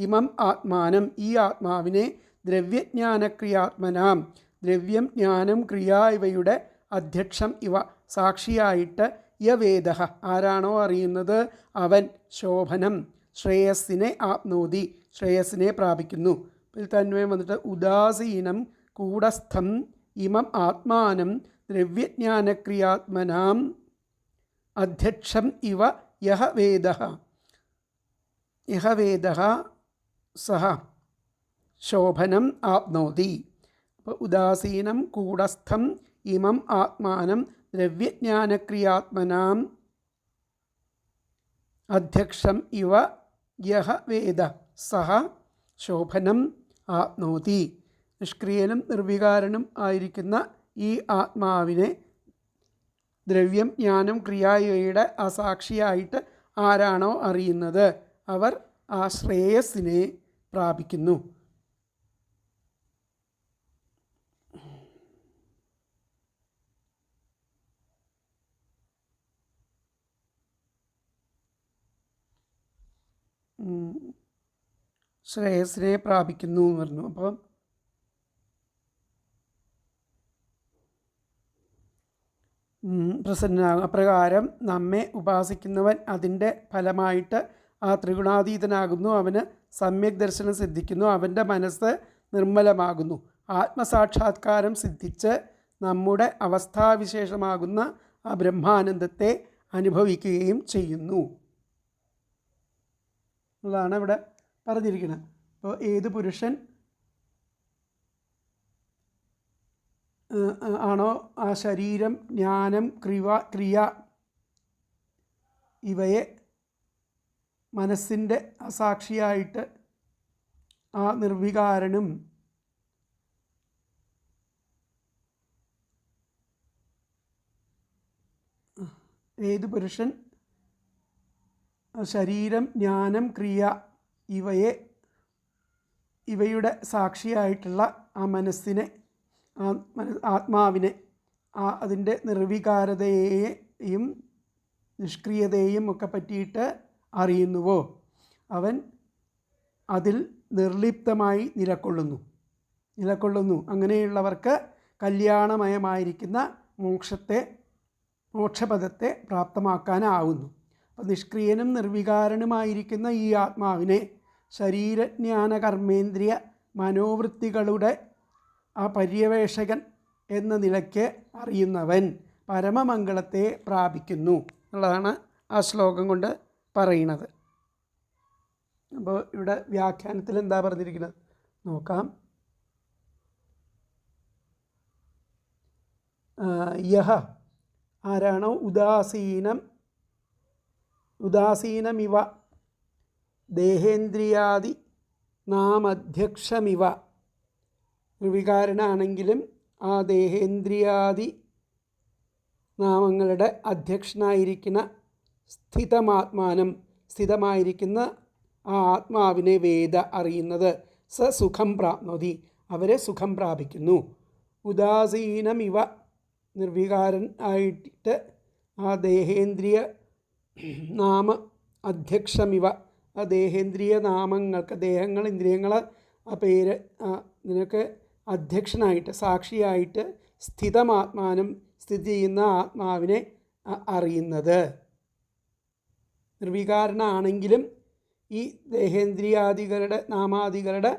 ഇമം ആത്മാനം, ഈ ആത്മാവിനെ ദ്രവ്യജ്ഞാനക്രിയാത്മനാം, ദ്രവ്യം, ജ്ഞാനം, ക്രിയ ഇവയുടെ അധ്യക്ഷം ഇവ സാക്ഷിയായിട്ട് യവേദ, ആരാണോ അറിയുന്നത് അവൻ ശോഭനം, ശ്രേയസ്സിനെ ആപ്നോതി, ശ്രേയസ്സിനെ പ്രാപിക്കുന്നു. ഇതിൽ തന്വയം വന്നിട്ട് ഉദാസീനം കൂടസ്ഥം ഇമം ആത്മാനം ദ്രവ്യജ്ഞാനക്രിയാത്മനാം അധ്യക്ഷം ഇവ യഹ വേദ സഹ ശോഭനം ആപ്നോതി. അപ്പോൾ ഉദാസീനം കൂടസ്ഥം ഇമം ആത്മാനം ദ്രവ്യജ്ഞാനക്രിയാത്മനാം അധ്യക്ഷം ഇവ യഹ വേദ സഹ ശോഭനം ആപ്നോതി. നിഷ്ക്രിയനും നിർവികാരനും ആയിരിക്കുന്ന ഈ ആത്മാവിനെ ദ്രവ്യം, ജ്ഞാനം, ക്രിയയുടെ അസാക്ഷിയായിട്ട് ആരാണോ അറിയുന്നത് അവർ ആ ശ്രേയസ്സിനെ പ്രാപിക്കുന്നു. ശ്രേയസ്സിനെ പ്രാപിക്കുന്നു എന്ന് പറഞ്ഞു. അപ്പം അപ്രകാരം നമ്മെ ഉപാസിക്കുന്നവൻ അതിൻ്റെ ഫലമായിട്ട് ആ ത്രിഗുണാതീതനാകുന്നു. അവന് സമ്യക് ദർശനം സിദ്ധിക്കുന്നു. അവൻ്റെ മനസ്സ് നിർമ്മലമാകുന്നു. ആത്മസാക്ഷാത്കാരം സിദ്ധിച്ച് നമ്മുടെ അവസ്ഥാവിശേഷമാകുന്ന ആ ബ്രഹ്മാനന്ദത്തെ അനുഭവിക്കുകയും ചെയ്യുന്നു എന്നതാണ് ഇവിടെ പറഞ്ഞിരിക്കുന്നത്. അപ്പോൾ ഏത് പുരുഷൻ ആണോ ആ ശരീരം, ജ്ഞാനം, ക്രിയ ഇവയെ മനസ്സിൻ്റെ സാക്ഷിയായിട്ട് ആ നിർവികാരനും ഏത് പുരുഷൻ ശരീരം, ജ്ഞാനം, ക്രിയ ഇവയുടെ സാക്ഷിയായിട്ടുള്ള ആ മനസ്സിനെ, ആത്മാവിനെ, അതിൻ്റെ നിർവികാരതയെയും നിഷ്ക്രിയതയെയും ഒക്കെ പറ്റിയിട്ട് അറിയുന്നുവോ അവൻ അതിൽ നിർലിപ്തമായി നിലകൊള്ളുന്നു. അങ്ങനെയുള്ളവർക്ക് കല്യാണമയമായിരിക്കുന്ന മോക്ഷപദത്തെ പ്രാപ്തമാക്കാനാവുന്നു. അപ്പോൾ നിഷ്ക്രിയനും നിർവികാരനുമായിരിക്കുന്ന ഈ ആത്മാവിനെ ശരീരജ്ഞാന കർമ്മേന്ദ്രിയ മനോവൃത്തികളുടെ ആ പര്യവേഷകൻ എന്ന നിലയ്ക്ക് അറിയുന്നവൻ പരമമംഗളത്തെ പ്രാപിക്കുന്നു എന്നുള്ളതാണ് ആ ശ്ലോകം കൊണ്ട് പറയുന്നത്. അപ്പോൾ ഇവിടെ വ്യാഖ്യാനത്തിൽ എന്താ പറഞ്ഞിരിക്കുന്നത് നോക്കാം. യഹ ആരാണോ ഉദാസീനമിവ ദേഹേന്ദ്രിയാദി നാമധ്യക്ഷമിവ, നിർവികാരനാണെങ്കിലും ആ ദേഹേന്ദ്രിയാദി നാമങ്ങളുടെ അധ്യക്ഷനായിരിക്കുന്ന സ്ഥിതമായിരിക്കുന്ന ആ ആത്മാവിനെ വേദ അറിയുന്നത് സ സുഖം പ്രാപ്നോതി, അവരെ സുഖം പ്രാപിക്കുന്നു. ഉദാസീനമിവ നിർവികാരൻ ആയിട്ട് ആ ദേഹേന്ദ്രിയ നാമ അധ്യക്ഷമിവ, ആ ദേഹേന്ദ്രിയ നാമങ്ങൾക്ക്, ദേഹങ്ങൾ, ഇന്ദ്രിയങ്ങൾ, ആ പേര് ഇതിനൊക്കെ അധ്യക്ഷനായിട്ട് സാക്ഷിയായിട്ട് സ്ഥിതി ചെയ്യുന്ന ആത്മാവിനെ അറിയുന്നത്. നിർവികാരനാണെങ്കിലും ഈ ദേഹേന്ദ്രിയാദികളുടെ നാമാദികളുടെ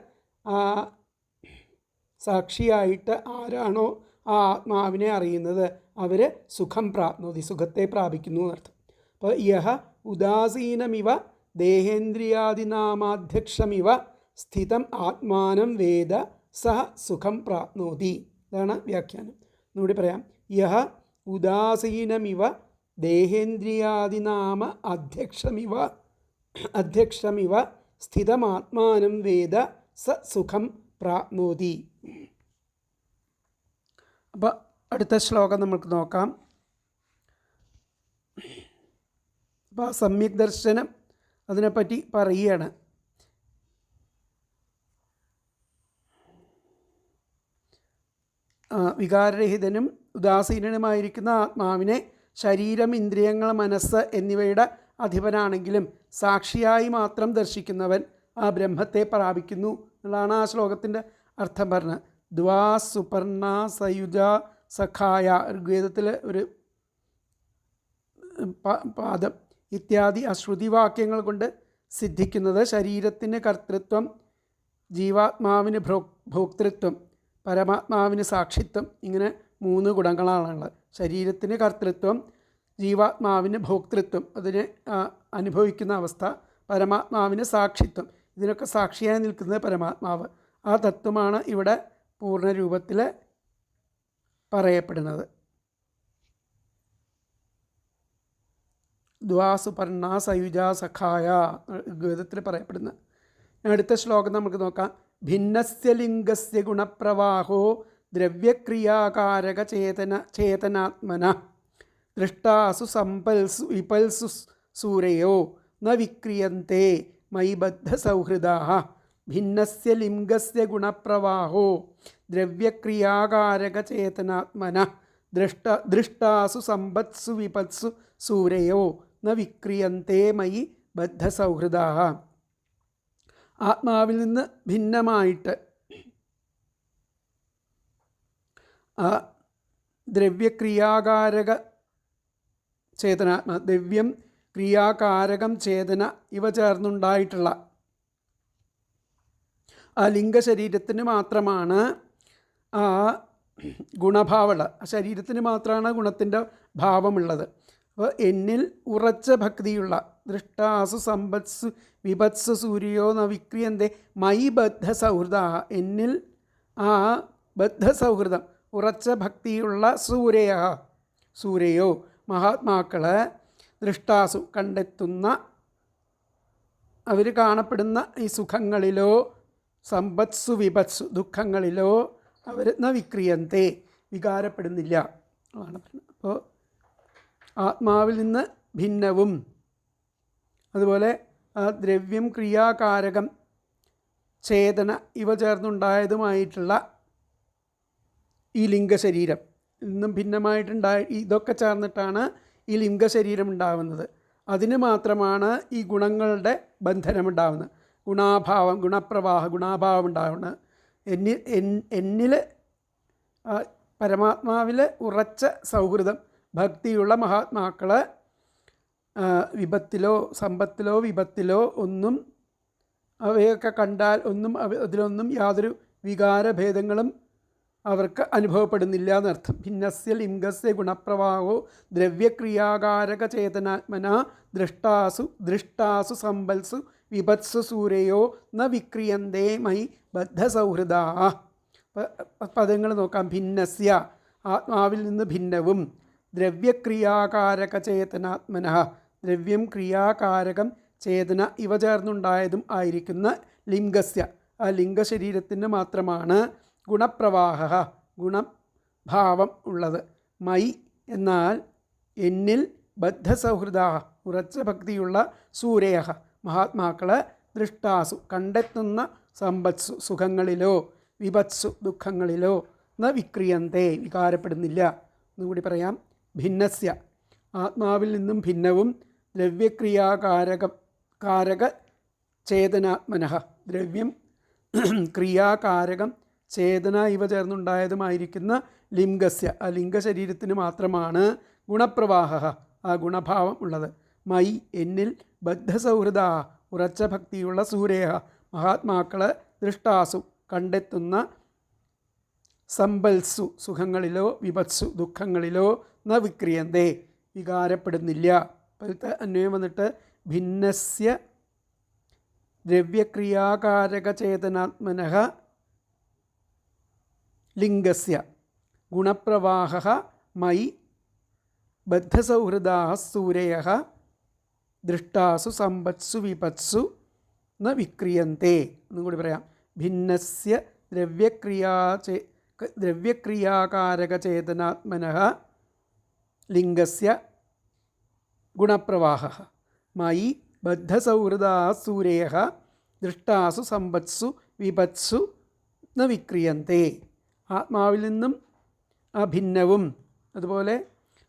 സാക്ഷിയായിട്ട് ആരാണോ ആ ആത്മാവിനെ അറിയുന്നത് അവർ സുഖത്തെ പ്രാപിക്കുന്നു എന്നർത്ഥം. അപ്പോൾ യഹ ഉദാസീനമിവ ദേഹേന്ദ്രിയാദിനാമാധ്യക്ഷമിവ സ്ഥിതം ആത്മാനം വേദ സഹ സുഖം പ്രാപ്നോതി. ഇതാണ് വ്യാഖ്യാനം. ഒന്നുകൂടി പറയാം. യഹ ഉദാസീനമിവ ദേഹേന്ദ്രിയാദിനാമ അധ്യക്ഷമിവ സ്ഥിതമാത്മാനം വേദ സ സുഖം പ്രാപ്നോതി. അപ്പോൾ അടുത്ത ശ്ലോകം നമുക്ക് നോക്കാം. അപ്പോൾ സമ്യക് ദർശനം അതിനെപ്പറ്റി പറയുകയാണ്. വികാരരഹിതനും ഉദാസീനനുമായിരിക്കുന്ന ആത്മാവിനെ ശരീരം, ഇന്ദ്രിയങ്ങൾ, മനസ്സ് എന്നിവയുടെ അധിപനാണെങ്കിലും സാക്ഷിയായി മാത്രം ദർശിക്കുന്നവൻ ആ ബ്രഹ്മത്തെ പ്രാപിക്കുന്നു എന്നുള്ളതാണ് ആ ശ്ലോകത്തിൻ്റെ അർത്ഥം പറഞ്ഞത്. ദ്വാ സുപർണ സയുജ സഖായ, ഋഗ്വേദത്തിൽ ഒരു പാദം ഇത്യാദി അശ്രുതിവാക്യങ്ങൾ കൊണ്ട് സിദ്ധിക്കുന്നത് ശരീരത്തിന് കർത്തൃത്വം, ജീവാത്മാവിന് ഭോക്തൃത്വം, പരമാത്മാവിന് സാക്ഷിത്വം, ഇങ്ങനെ 3 ഗുണങ്ങളാണുള്ളത്. ശരീരത്തിന് കർത്തൃത്വം, ജീവാത്മാവിന് ഭോക്തൃത്വം, അതിനെ അനുഭവിക്കുന്ന അവസ്ഥ, പരമാത്മാവിന് സാക്ഷിത്വം, ഇതിനൊക്കെ സാക്ഷിയായി നിൽക്കുന്നത് പരമാത്മാവ്. ആ തത്വമാണ് ഇവിടെ പൂർണ്ണരൂപത്തിൽ പറയപ്പെടുന്നത്. ദ്വാസുപർണ സയുജ സഖായ ഋഗ്വേദത്തിൽ പറയപ്പെടുന്ന. അടുത്ത ശ്ലോകം നമുക്ക് നോക്കാം. ഭിന്നസ്യ ലിംഗസ്യ ഗുണപ്രവാഹോ ദ്രവ്യക്രിയാകാരക ചേതനാത്മന ദൃഷ്ടാസു സമ്പൽസു വിപൽസു സൂരയോ ന വിക്രിയന്തെ മയി ബദ്ധസൗഹൃദാഃ. ഭിന്നസ്യ ലിംഗസ്യ ഗുണപ്രവാഹോ ദ്രവ്യക്രിയാകാരക ചേതനാത്മന ദൃഷ്ടാസു സമ്പത്സു വിപത്സു സൂരയോ ന വിക്രിയന്തെ മയി ബദ്ധസൗഹൃദാഃ. ആത്മാവിൽ നിന്ന് ഭിന്നമായിട്ട് ആ ദ്രവ്യക്രിയാകാരക ചേതനാത്മ, ദ്രവ്യം, ക്രിയാകാരകം, ചേതന ഇവ ചേർന്നുണ്ടായിട്ടുള്ള ആ ലിംഗശരീരത്തിന് മാത്രമാണ് ആ ഗുണഭാവമുള്ള, ശരീരത്തിന് മാത്രമാണ് ഗുണത്തിൻ്റെ ഭാവമുള്ളത്. അപ്പോൾ എന്നിൽ ഉറച്ച ഭക്തിയുള്ള ദൃഷ്ടാസു സമ്പത്സു വിപത്സു സൂര്യോ ന വിക്രിയന്തെ മൈ ബദ്ധ സൗഹൃദ, എന്നിൽ ആ ബദ്ധസൗഹൃദം ഉറച്ച ഭക്തിയുള്ള സൂര്യയോ മഹാത്മാക്കൾ ദൃഷ്ടാസു കണ്ടെത്തുന്ന, അവർ കാണപ്പെടുന്ന ഈ സുഖങ്ങളിലോ സമ്പത്സു വിപത്സു ദുഃഖങ്ങളിലോ അവർ ന വിക്രിയന്തെ വികാരപ്പെടുന്നില്ല ആണ് പറയുന്നത്. അപ്പോൾ ആത്മാവിൽ നിന്ന് ഭിന്നവും അതുപോലെ ദ്രവ്യം ക്രിയാകാരകം ചേതന ഇവ ചേർന്നുണ്ടായതുമായിട്ടുള്ള ഈ ലിംഗശരീരം നിന്നും ഇതൊക്കെ ചേർന്നിട്ടാണ് ഈ ലിംഗശരീരം ഉണ്ടാവുന്നത്. അതിന് മാത്രമാണ് ഈ ഗുണങ്ങളുടെ ബന്ധനമുണ്ടാവുന്നത്. ഗുണാഭാവം ഉണ്ടാവുന്നത്. എന്നിൽ പരമാത്മാവിൽ ഉറച്ച സൗഹൃദം ഭക്തിയുള്ള മഹാത്മാക്കൾ വിപത്തിലോ സമ്പത്തിലോ വിപത്തിലോ ഒന്നും അവയൊക്കെ കണ്ടാൽ അതിലൊന്നും യാതൊരു വികാരഭേദങ്ങളും അവർക്ക് അനുഭവപ്പെടുന്നില്ല എന്നർത്ഥം. ഭിന്നസ്യ ലിംഗസ്യ ഗുണപ്രവാഹോ ദ്രവ്യക്രിയാകാരക ചേതനാത്മന ദൃഷ്ടാസു സമ്പൽസു വിപത്സു സൂര്യയോ ന വിക്രിയന്തേ മൈ ബദ്ധസൗഹൃദാ. പദങ്ങൾ നോക്കാം. ഭിന്നസ്യ ആത്മാവിൽ നിന്ന് ഭിന്നവും, ദ്രവ്യക്രിയാകാരക ചേതനാത്മന ദ്രവ്യം ക്രിയാകാരകം ചേതന ഇവ ചേർന്നുണ്ടായതും ആയിരിക്കുന്ന ലിംഗസ്യ ആ ലിംഗശരീരത്തിന് മാത്രമാണ് ഗുണപ്രവാഹ ഗുണഭാവം ഉള്ളത്. മൈ എന്നാൽ എന്നിൽ ബദ്ധസൗഹൃദ ഉറച്ച ഭക്തിയുള്ള സൂര്യ മഹാത്മാക്കൾ ദൃഷ്ടാസു കണ്ടെത്തുന്ന സമ്പത്സു സുഖങ്ങളിലോ വിപത്സു ദുഃഖങ്ങളിലോ ന വിക്രിയന്തേ വികാരപ്പെടുന്നില്ല. ഒന്നുകൂടി പറയാം. ഭിന്നസ്യ ആത്മാവിൽ നിന്നും ഭിന്നവും, ദ്രവ്യക്രിയാകാരക ചേതനാത്മന ദ്രവ്യം ക്രിയാകാരകം ചേതന ഇവ ചേർന്നുണ്ടായതുമായിരിക്കുന്ന ലിംഗസ്യ ആ ലിംഗശരീരത്തിന് മാത്രമാണ് ഗുണപ്രവാഹ ആ ഗുണഭാവം ഉള്ളത്. മൈ എന്നിൽ ബദ്ധസൗഹൃദ ഉറച്ച ഭക്തിയുള്ള സൂര്യ മഹാത്മാക്കൾ ദൃഷ്ടാസു കണ്ടെത്തുന്ന സമ്പൽസു സുഖങ്ങളിലോ വിപത്സു ദുഃഖങ്ങളിലോ ന വിക്രിയന്തേ വികാരപ്പെടുന്നില്ല. ഇപ്പോഴത്തെ അന്വയം വന്നിട്ട് ഭിന്നസ്യ ദ്രവ്യക്രിയാകാരക ചേതനാത്മനഃ ലിംഗസ്യ ഗുണപ്രവാഹ മൈ ബദ്ധസൗഹൃദാഃ സൂര്യഃ ദൃഷ്ടാസു സമ്പത്സു വിപത്സു ന വിക്രിയന്തേ. എന്നും കൂടി പറയാം. ഭിന്നസ്യ ദ്രവ്യക്രിയാകാരക ചേതനാത്മനഃ ലിംഗസ്യ ഗുണപ്രവാഹ മൈ ബദ്ധസൗഹൃദാഃ സൂര്യഃ ദൃഷ്ടാസു സമ്പത്സു വിപത്സു ന വിക്രിയന്തേ. ആത്മാവിൽ നിന്നും ഭിന്നവും അതുപോലെ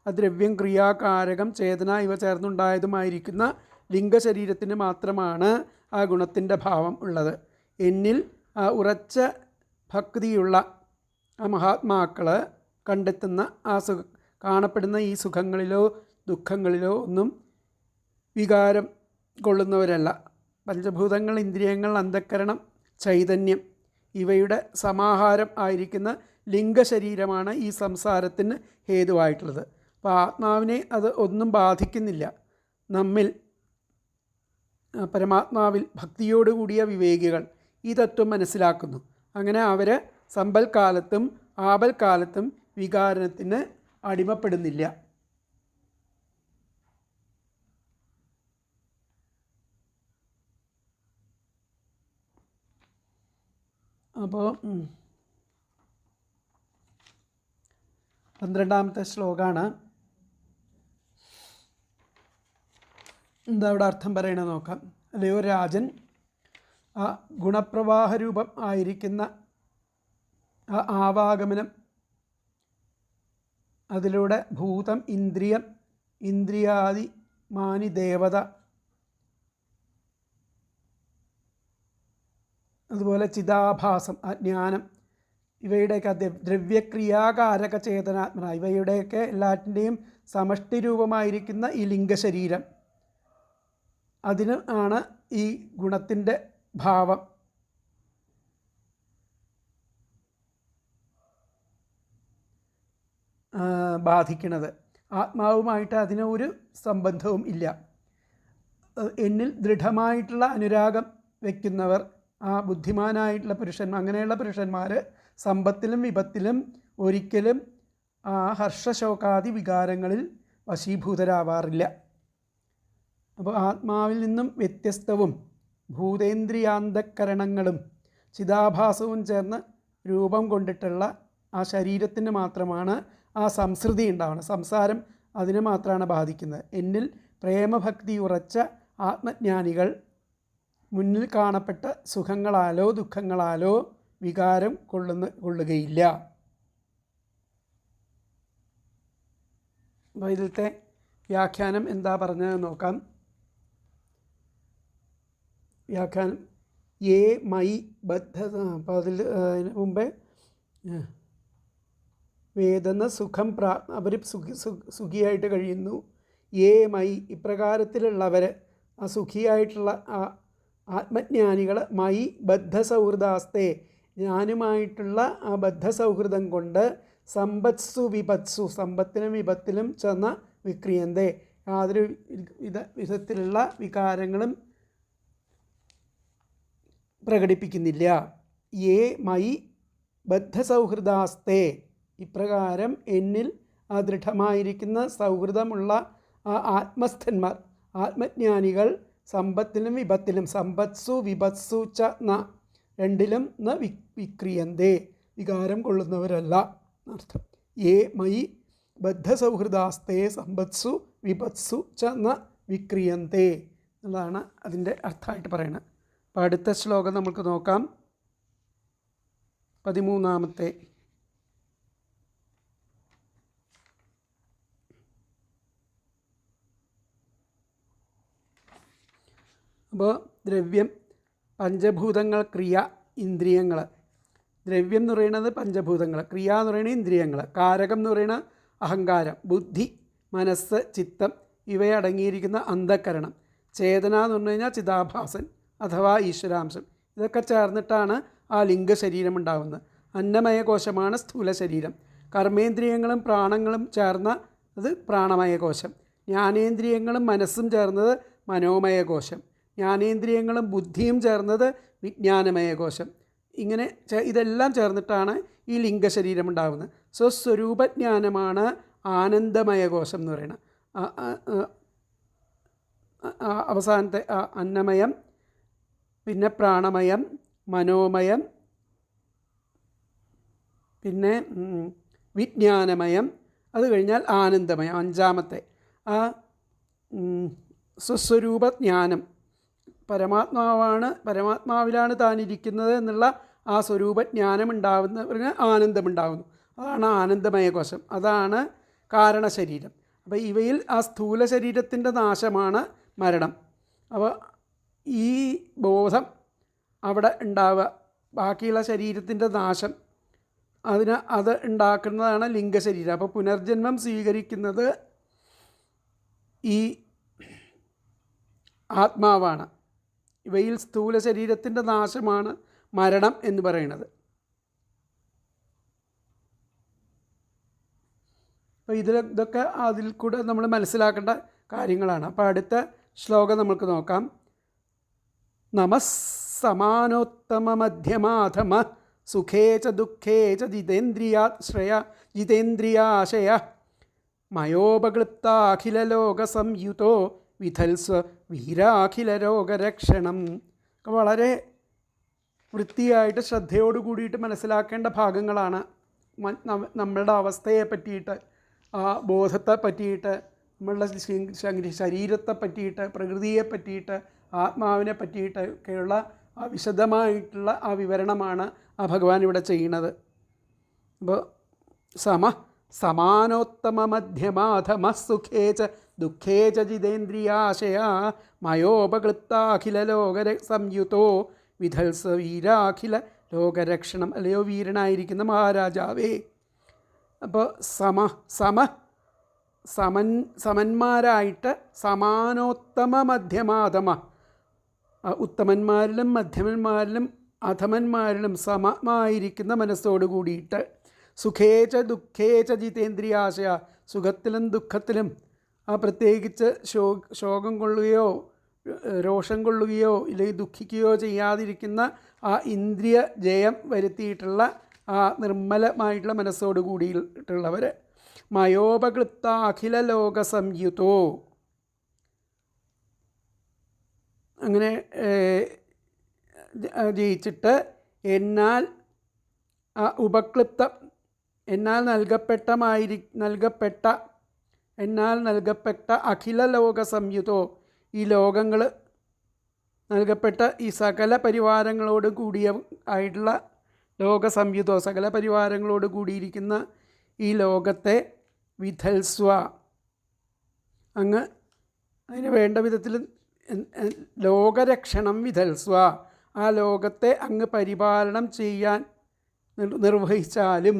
ദ്രവ്യം ക്രിയാകാരകം ചേതന ഇവ ചേർന്നുണ്ടായതുമായിരിക്കുന്ന ലിംഗശരീരത്തിന് മാത്രമാണ് ആ ഗുണത്തിൻ്റെ ഭാവം ഉള്ളത്. എന്നിൽ ഉറച്ച ഭക്തിയുള്ള ആ മഹാത്മാക്കൾ കണ്ടെത്തുന്ന കാണപ്പെടുന്ന ഈ സുഖങ്ങളിലോ ദുഃഖങ്ങളിലോ ഒന്നും വികാരം കൊള്ളുന്നവരല്ല. പഞ്ചഭൂതങ്ങൾ, ഇന്ദ്രിയങ്ങൾ, അന്ധക്കരണം, ചൈതന്യം ഇവയുടെ സമാഹാരം ആയിരിക്കുന്ന ലിംഗശരീരമാണ് ഈ സംസാരത്തിന് ഹേതുവായിട്ടുള്ളത്. അപ്പോൾ ആത്മാവിനെ അത് ഒന്നും ബാധിക്കുന്നില്ല. നമ്മിൽ പരമാത്മാവിൽ ഭക്തിയോടുകൂടിയ വിവേകികൾ ഈ തത്വം മനസ്സിലാക്കുന്നു. അങ്ങനെ അവർ സമ്പൽക്കാലത്തും ആപൽക്കാലത്തും വികാരത്തിന് അടിമപ്പെടുന്നില്ല. അപ്പോൾ 12ാമത്തെ ശ്ലോകമാണ്. എന്താ ഇവിടെ അർത്ഥം പറയണത് നോക്കാം. അല്ലയോ രാജൻ, ആ ഗുണപ്രവാഹരൂപം ആയിരിക്കുന്ന ആ ആവാഗമനം, അതിലൂടെ ഭൂതം, ഇന്ദ്രിയം, ഇന്ദ്രിയാദി, മാനി, ദേവത, അതുപോലെ ചിതാഭാസം, അജ്ഞാനം, ഇവയുടെയൊക്കെ ദ്രവ്യക്രിയാകാരക ചേതനാത്മന ഇവയുടെയൊക്കെ എല്ലാറ്റിൻ്റെയും സമഷ്ടി രൂപമായിരിക്കുന്ന ഈ ലിംഗശരീരം, അതിന് ആണ് ഈ ഗുണത്തിൻ്റെ ഭാവം. ബാധിക്കുന്നത്. ആത്മാവുമായിട്ട് അതിന് ഒരു സംബന്ധവും ഇല്ല. എന്നിൽ ദൃഢമായിട്ടുള്ള അനുരാഗം വയ്ക്കുന്നവർ, ആ ബുദ്ധിമാനായിട്ടുള്ള പുരുഷന്മാർ, അങ്ങനെയുള്ള പുരുഷന്മാർ സമ്പത്തിലും വിപത്തിലും ഒരിക്കലും ആ ഹർഷശോകാദി വികാരങ്ങളിൽ വശീഭൂതരാവാറില്ല. അപ്പോൾ ആത്മാവിൽ നിന്നും വ്യത്യസ്തവും ഭൂതേന്ദ്രിയാന്തക്കരണങ്ങളും ചിതാഭാസവും ചേർന്ന് രൂപം കൊണ്ടിട്ടുള്ള ആ ശരീരത്തിന് മാത്രമാണ് ആ സംസൃതി ഉണ്ടാവുന്നത്. സംസാരം അതിനെ മാത്രമാണ് ബാധിക്കുന്നത്. എന്നിൽ പ്രേമഭക്തി ഉറച്ച ആത്മജ്ഞാനികൾ മുന്നിൽ കാണപ്പെട്ട സുഖങ്ങളാലോ ദുഃഖങ്ങളാലോ വികാരം കൊള്ളുകയില്ല. അപ്പോൾ ഇതിലത്തെ വ്യാഖ്യാനം എന്താ പറഞ്ഞത് നോക്കാം. വ്യാഖ്യാനം ഏ മൈ ബദ്ധ. അപ്പോൾ അതിൽ അതിന് മുമ്പേ വേദന സുഖം അവർ സുഖിയായിട്ട് കഴിയുന്നു. ഏ മൈ ഇപ്രകാരത്തിലുള്ളവർ, ആ സുഖിയായിട്ടുള്ള ആ ആത്മജ്ഞാനികൾ, മൈ ബദ്ധസൗഹൃദാസ്തേ ഞാനുമായിട്ടുള്ള ആ ബദ്ധസൗഹൃദം കൊണ്ട് സമ്പത്സു വിപത്സു സമ്പത്തിലും വിപത്തിലും ചെന്ന വിക്രിയന്തേ യാതൊരു വിധത്തിലുള്ള വികാരങ്ങളും പ്രകടിപ്പിക്കുന്നില്ല. ഏ മൈ ബദ്ധസൗഹൃദാസ്തേ ഇപ്രകാരം എന്നിൽ ആ ദൃഢമായിരിക്കുന്ന സൗഹൃദമുള്ള ആ ആത്മസ്ഥന്മാർ, ആത്മജ്ഞാനികൾ സമ്പത്തിലും വിപത്തിലും, സമ്പത്സു വിപത്സു ച ന രണ്ടിലും ന വിക്രിയന്തേ വികാരം കൊള്ളുന്നവരല്ല അർത്ഥം. ഏ മൈ ബദ്ധസൗഹൃദാസ്തേ സമ്പത്സു വിപത്സു ച ന വിക്രിയന്തേ എന്നുള്ളതാണ് അതിൻ്റെ അർത്ഥമായിട്ട് പറയുന്നത്. അപ്പോൾ അടുത്ത ശ്ലോകം നമുക്ക് നോക്കാം. 13. അപ്പോൾ ദ്രവ്യം, പഞ്ചഭൂതങ്ങൾ, ക്രിയ, ഇന്ദ്രിയങ്ങൾ. ദ്രവ്യം എന്ന് പറയുന്നത് പഞ്ചഭൂതങ്ങൾ, ക്രിയ എന്ന് പറയുന്നത് ഇന്ദ്രിയങ്ങൾ, കാരകം എന്ന് പറയുന്നത് അഹങ്കാരം, ബുദ്ധി, മനസ്സ്, ചിത്തം ഇവയടങ്ങിയിരിക്കുന്ന അന്ധക്കരണം, ചേതന എന്ന് പറഞ്ഞു കഴിഞ്ഞാൽ ചിതാഭാസൻ അഥവാ ഈശ്വരാംശം. ഇതൊക്കെ ചേർന്നിട്ടാണ് ആ ലിംഗശരീരം ഉണ്ടാകുന്നത്. അന്നമയ കോശമാണ് സ്ഥൂല ശരീരം. കർമ്മേന്ദ്രിയങ്ങളും പ്രാണങ്ങളും ചേർന്ന അത് പ്രാണമയ കോശം. ജ്ഞാനേന്ദ്രിയങ്ങളും മനസ്സും ചേർന്നത് മനോമയ കോശം. ജ്ഞാനേന്ദ്രിയങ്ങളും ബുദ്ധിയും ചേർന്നത് വിജ്ഞാനമയ കോശം. ഇങ്ങനെ ഇതെല്ലാം ചേർന്നിട്ടാണ് ഈ ലിംഗശരീരം ഉണ്ടാകുന്നത്. സ്വസ്വരൂപജ്ഞാനമാണ് ആനന്ദമയ കോശം എന്ന് പറയുന്നത്. അവസാനത്തെ അന്നമയം, പിന്നെ പ്രാണമയം, മനോമയം, പിന്നെ വിജ്ഞാനമയം, അത് കഴിഞ്ഞാൽ ആനന്ദമയം അഞ്ചാമത്തെ. ആ സ്വസ്വരൂപജ്ഞാനം, പരമാത്മാവിലാണ് താനിരിക്കുന്നത് എന്നുള്ള ആ സ്വരൂപജ്ഞാനം ഉണ്ടാകുന്ന ആനന്ദമുണ്ടാകുന്നു. അതാണ് ആനന്ദമയ കോശം, അതാണ് കാരണശരീരം. അപ്പോൾ ഇവയിൽ ആ സ്ഥൂല ശരീരത്തിൻ്റെ നാശമാണ് മരണം. അപ്പോൾ ഈ ബോധം അവിടെ ഉണ്ടാവുക, ബാക്കിയുള്ള ശരീരത്തിൻ്റെ നാശം അത് ഉണ്ടാക്കുന്നതാണ് ലിംഗശരീരം. അപ്പോൾ പുനർജന്മം സ്വീകരിക്കുന്നത് ഈ ആത്മാവാണ്. ഇവയിൽ സ്ഥൂല ശരീരത്തിൻ്റെ നാശമാണ് മരണം എന്ന് പറയുന്നത്. അപ്പോൾ ഇതൊക്കെ അതിൽ കൂടെ നമ്മൾ മനസ്സിലാക്കേണ്ട കാര്യങ്ങളാണ്. അപ്പോൾ അടുത്ത ശ്ലോകം നമുക്ക് നോക്കാം. നമസ്സമാനോത്തമ മധ്യമാധമ സുഖേ ച ദുഃഖേ ച ജിതേന്ദ്രിയാശയ മയോപക്ലിപ്താഖിലലോക സംയുതോ വിധൽസ്വ വീരാഖില രോഗരക്ഷണം. വളരെ വൃത്തിയായിട്ട് ശ്രദ്ധയോട് കൂടിയിട്ട് മനസ്സിലാക്കേണ്ട ഭാഗങ്ങളാണ്. നമ്മളുടെ അവസ്ഥയെ പറ്റിയിട്ട്, ആ ബോധത്തെ പറ്റിയിട്ട്, നമ്മളുടെ ശരീരത്തെ പറ്റിയിട്ട്, പ്രകൃതിയെ പറ്റിയിട്ട്, ആത്മാവിനെ പറ്റിയിട്ട് ഒക്കെയുള്ള ആ വിശദമായിട്ടുള്ള ആ വിവരണമാണ് ആ ഭഗവാൻ ഇവിടെ ചെയ്യുന്നത്. അപ്പോൾ സമാനോത്തമ മധ്യമാധമ സുഖേ ച ദുഃഖേ ച ജിതേന്ദ്രിയാശയ മയോപക്ലിപ്താഖില ലോക സംയുതോ വിധൽസ വീരാഖില ലോകരക്ഷണം. അല്ലയോ വീരനായിരിക്കുന്ന മഹാരാജാവേ. അപ്പോൾ സമന്മാരായിട്ട് സമാനോത്തമ മധ്യമാധമ, ഉത്തമന്മാരിലും മധ്യമന്മാരിലും അധമന്മാരിലും സമമായിരിക്കുന്ന മനസ്സോട് കൂടിയിട്ട് സുഖേച്ച ദുഃഖേച്ച ജിതേന്ദ്രിയാശയ, സുഖത്തിലും ദുഃഖത്തിലും പ്രത്യേകിച്ച് ശോകം കൊള്ളുകയോ രോഷം കൊള്ളുകയോ ഇല്ലെങ്കിൽ ദുഃഖിക്കുകയോ ചെയ്യാതിരിക്കുന്ന ആ ഇന്ദ്രിയ ജയം വരുത്തിയിട്ടുള്ള ആ നിർമ്മലമായിട്ടുള്ള മനസ്സോട് കൂടിയിട്ടുള്ളവർ. മയോപകൃപ്ത അഖില ലോക സംയുതോ, അങ്ങനെ ജയിച്ചിട്ട് എന്നാൽ ഉപക്ലിപ്തം, എന്നാൽ നൽകപ്പെട്ട അഖില ലോക സംയുതോ, ഈ ലോകങ്ങൾ നൽകപ്പെട്ട ഈ സകല പരിവാരങ്ങളോട് കൂടിയ ആയിട്ടുള്ള ലോക സംയുതോ, സകല പരിവാരങ്ങളോട് കൂടിയിരിക്കുന്ന ഈ ലോകത്തെ വിധൽസ്വ, അങ്ങ് അതിന് വേണ്ട വിധത്തിൽ ലോകരക്ഷണം വിധൽസ്വ, ആ ലോകത്തെ അങ്ങ് പരിപാലനം ചെയ്യാൻ നിർവഹിച്ചാലും.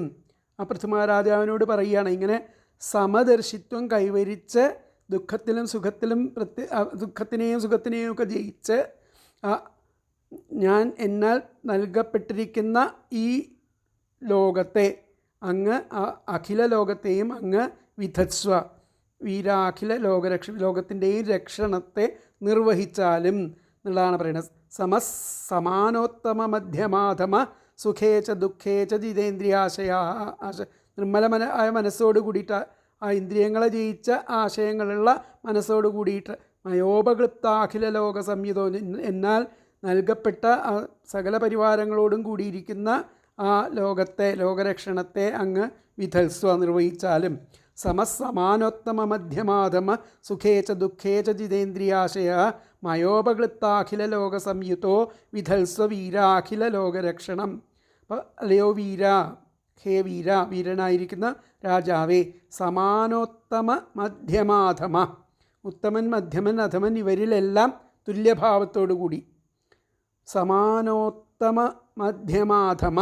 ആ പൃഥ്വിരാജാവിനോട് പറയുകയാണ്, ഇങ്ങനെ സമദർശിത്വം കൈവരിച്ച് ദുഃഖത്തിലും സുഖത്തിലും ദുഃഖത്തിനെയും സുഖത്തിനെയും ഒക്കെ ജയിച്ച് ഞാൻ എന്നാൽ നൽകപ്പെട്ടിരിക്കുന്ന ഈ ലോകത്തെ അങ്ങ് അഖില ലോകത്തെയും അങ്ങ് വിധത്സ്വ, വീരാഖില ലോകത്തിൻ്റെയും രക്ഷണത്തെ നിർവഹിച്ചാലും എന്നുള്ളതാണ് പറയുന്നത്. സമാനോത്തമ മധ്യമാധമ സുഖേച്ച ദുഃഖേച്ച ജിതേന്ദ്രിയാശയ, നിർമ്മലമായ മനസ്സോട് കൂടിയിട്ട് ആ ഇന്ദ്രിയങ്ങളെ ജയിച്ച ആശയങ്ങളുള്ള മനസ്സോട് കൂടിയിട്ട് മയോപകൃപ്ത അഖില ലോക സംയുതോ, എന്നാൽ നൽകപ്പെട്ട സകല പരിവാരങ്ങളോടും കൂടിയിരിക്കുന്ന ആ ലോകത്തെ ലോകരക്ഷണത്തെ അങ്ങ് വിധൽസ്വ നിർവഹിച്ചാലും. സമസമാനോത്തമ മധ്യമാധമ സുഖേച്ച ദുഃഖേച്ച ജിതേന്ദ്രിയാശയ മയോപകൃത്താഖില ലോക സംയുതോ വിധൽസ്വ വീരാഖില ലോകരക്ഷണം. അപ്പോൾ അല്ലയോ വീര, ഹേ വീര, വീരനായിരിക്കുന്ന രാജാവേ, സമാനോത്തമ മധ്യമാധമ, ഉത്തമൻ മധ്യമൻ അധമൻ ഇവരിലെല്ലാം തുല്യഭാവത്തോടു കൂടി. സമാനോത്തമ മധ്യമാധമ,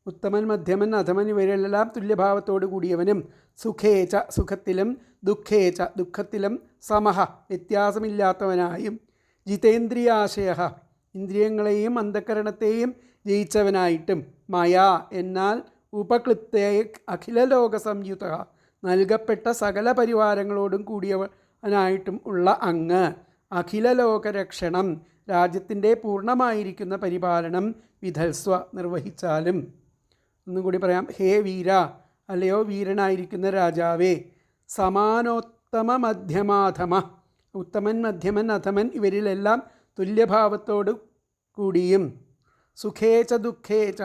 ഉത്തമൻ മധ്യമൻ അധമൻ ഇവരെല്ലാം തുല്യഭാവത്തോടു കൂടിയവനും. സുഖേച്ച സുഖത്തിലും ദുഃഖേച്ച ദുഃഖത്തിലും സമഹ വ്യത്യാസമില്ലാത്തവനായും. ജിതേന്ദ്രിയാശയ ഇന്ദ്രിയങ്ങളെയും അന്ധകരണത്തെയും ജയിച്ചവനായിട്ടും. മയാ എന്നാൽ ഉപക്ലിപ്തേ അഖില ലോക സംയുത നൽകപ്പെട്ട സകല പരിവാരങ്ങളോടും കൂടിയവനായിട്ടും ഉള്ള അങ്ങ് അഖില ലോകരക്ഷണം രാജ്യത്തിൻ്റെ പൂർണ്ണമായിരിക്കുന്ന പരിപാലനം വിധൽസ്വ നിർവഹിച്ചാലും. ഒന്നും കൂടി പറയാം. ഹേ വീര, അല്ലയോ വീരനായിരിക്കുന്ന രാജാവേ, സമാനോത്തമ മധ്യമാധമ, ഉത്തമൻ മധ്യമൻ അധമൻ ഇവരിലെല്ലാം തുല്യഭാവത്തോടു കൂടിയും. സുഖേച്ച ദുഃഖേച്ച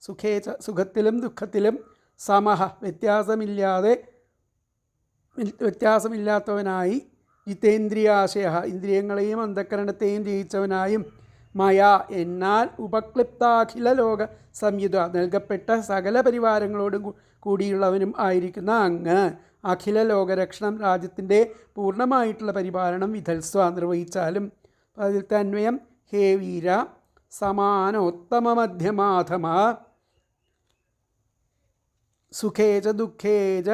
സുഖേച്ച സുഖത്തിലും ദുഃഖത്തിലും സമഹ വ്യത്യാസമില്ലാത്തവനായി. ജിതേന്ദ്രിയാശയ ഇന്ദ്രിയങ്ങളെയും അന്ധകരണത്തെയും ജയിച്ചവനായും. മയാ എന്നാൽ ഉപക്ലിപ്താഖില ലോക സംയുത നൽകപ്പെട്ട സകല പരിവാരങ്ങളോടും കൂടിയുള്ളവനും ആയിരിക്കുന്ന അങ്ങ് അഖില ലോകരക്ഷണം രാജ്യത്തിൻ്റെ പൂർണ്ണമായിട്ടുള്ള പരിപാലനം വിധൽസ്വ നിർവഹിച്ചാലും. അതിലത്തെ അന്വയം ഹേ വീര സമാനോത്തമ മധ്യമാധമ സുഖേച ദുഃഖേച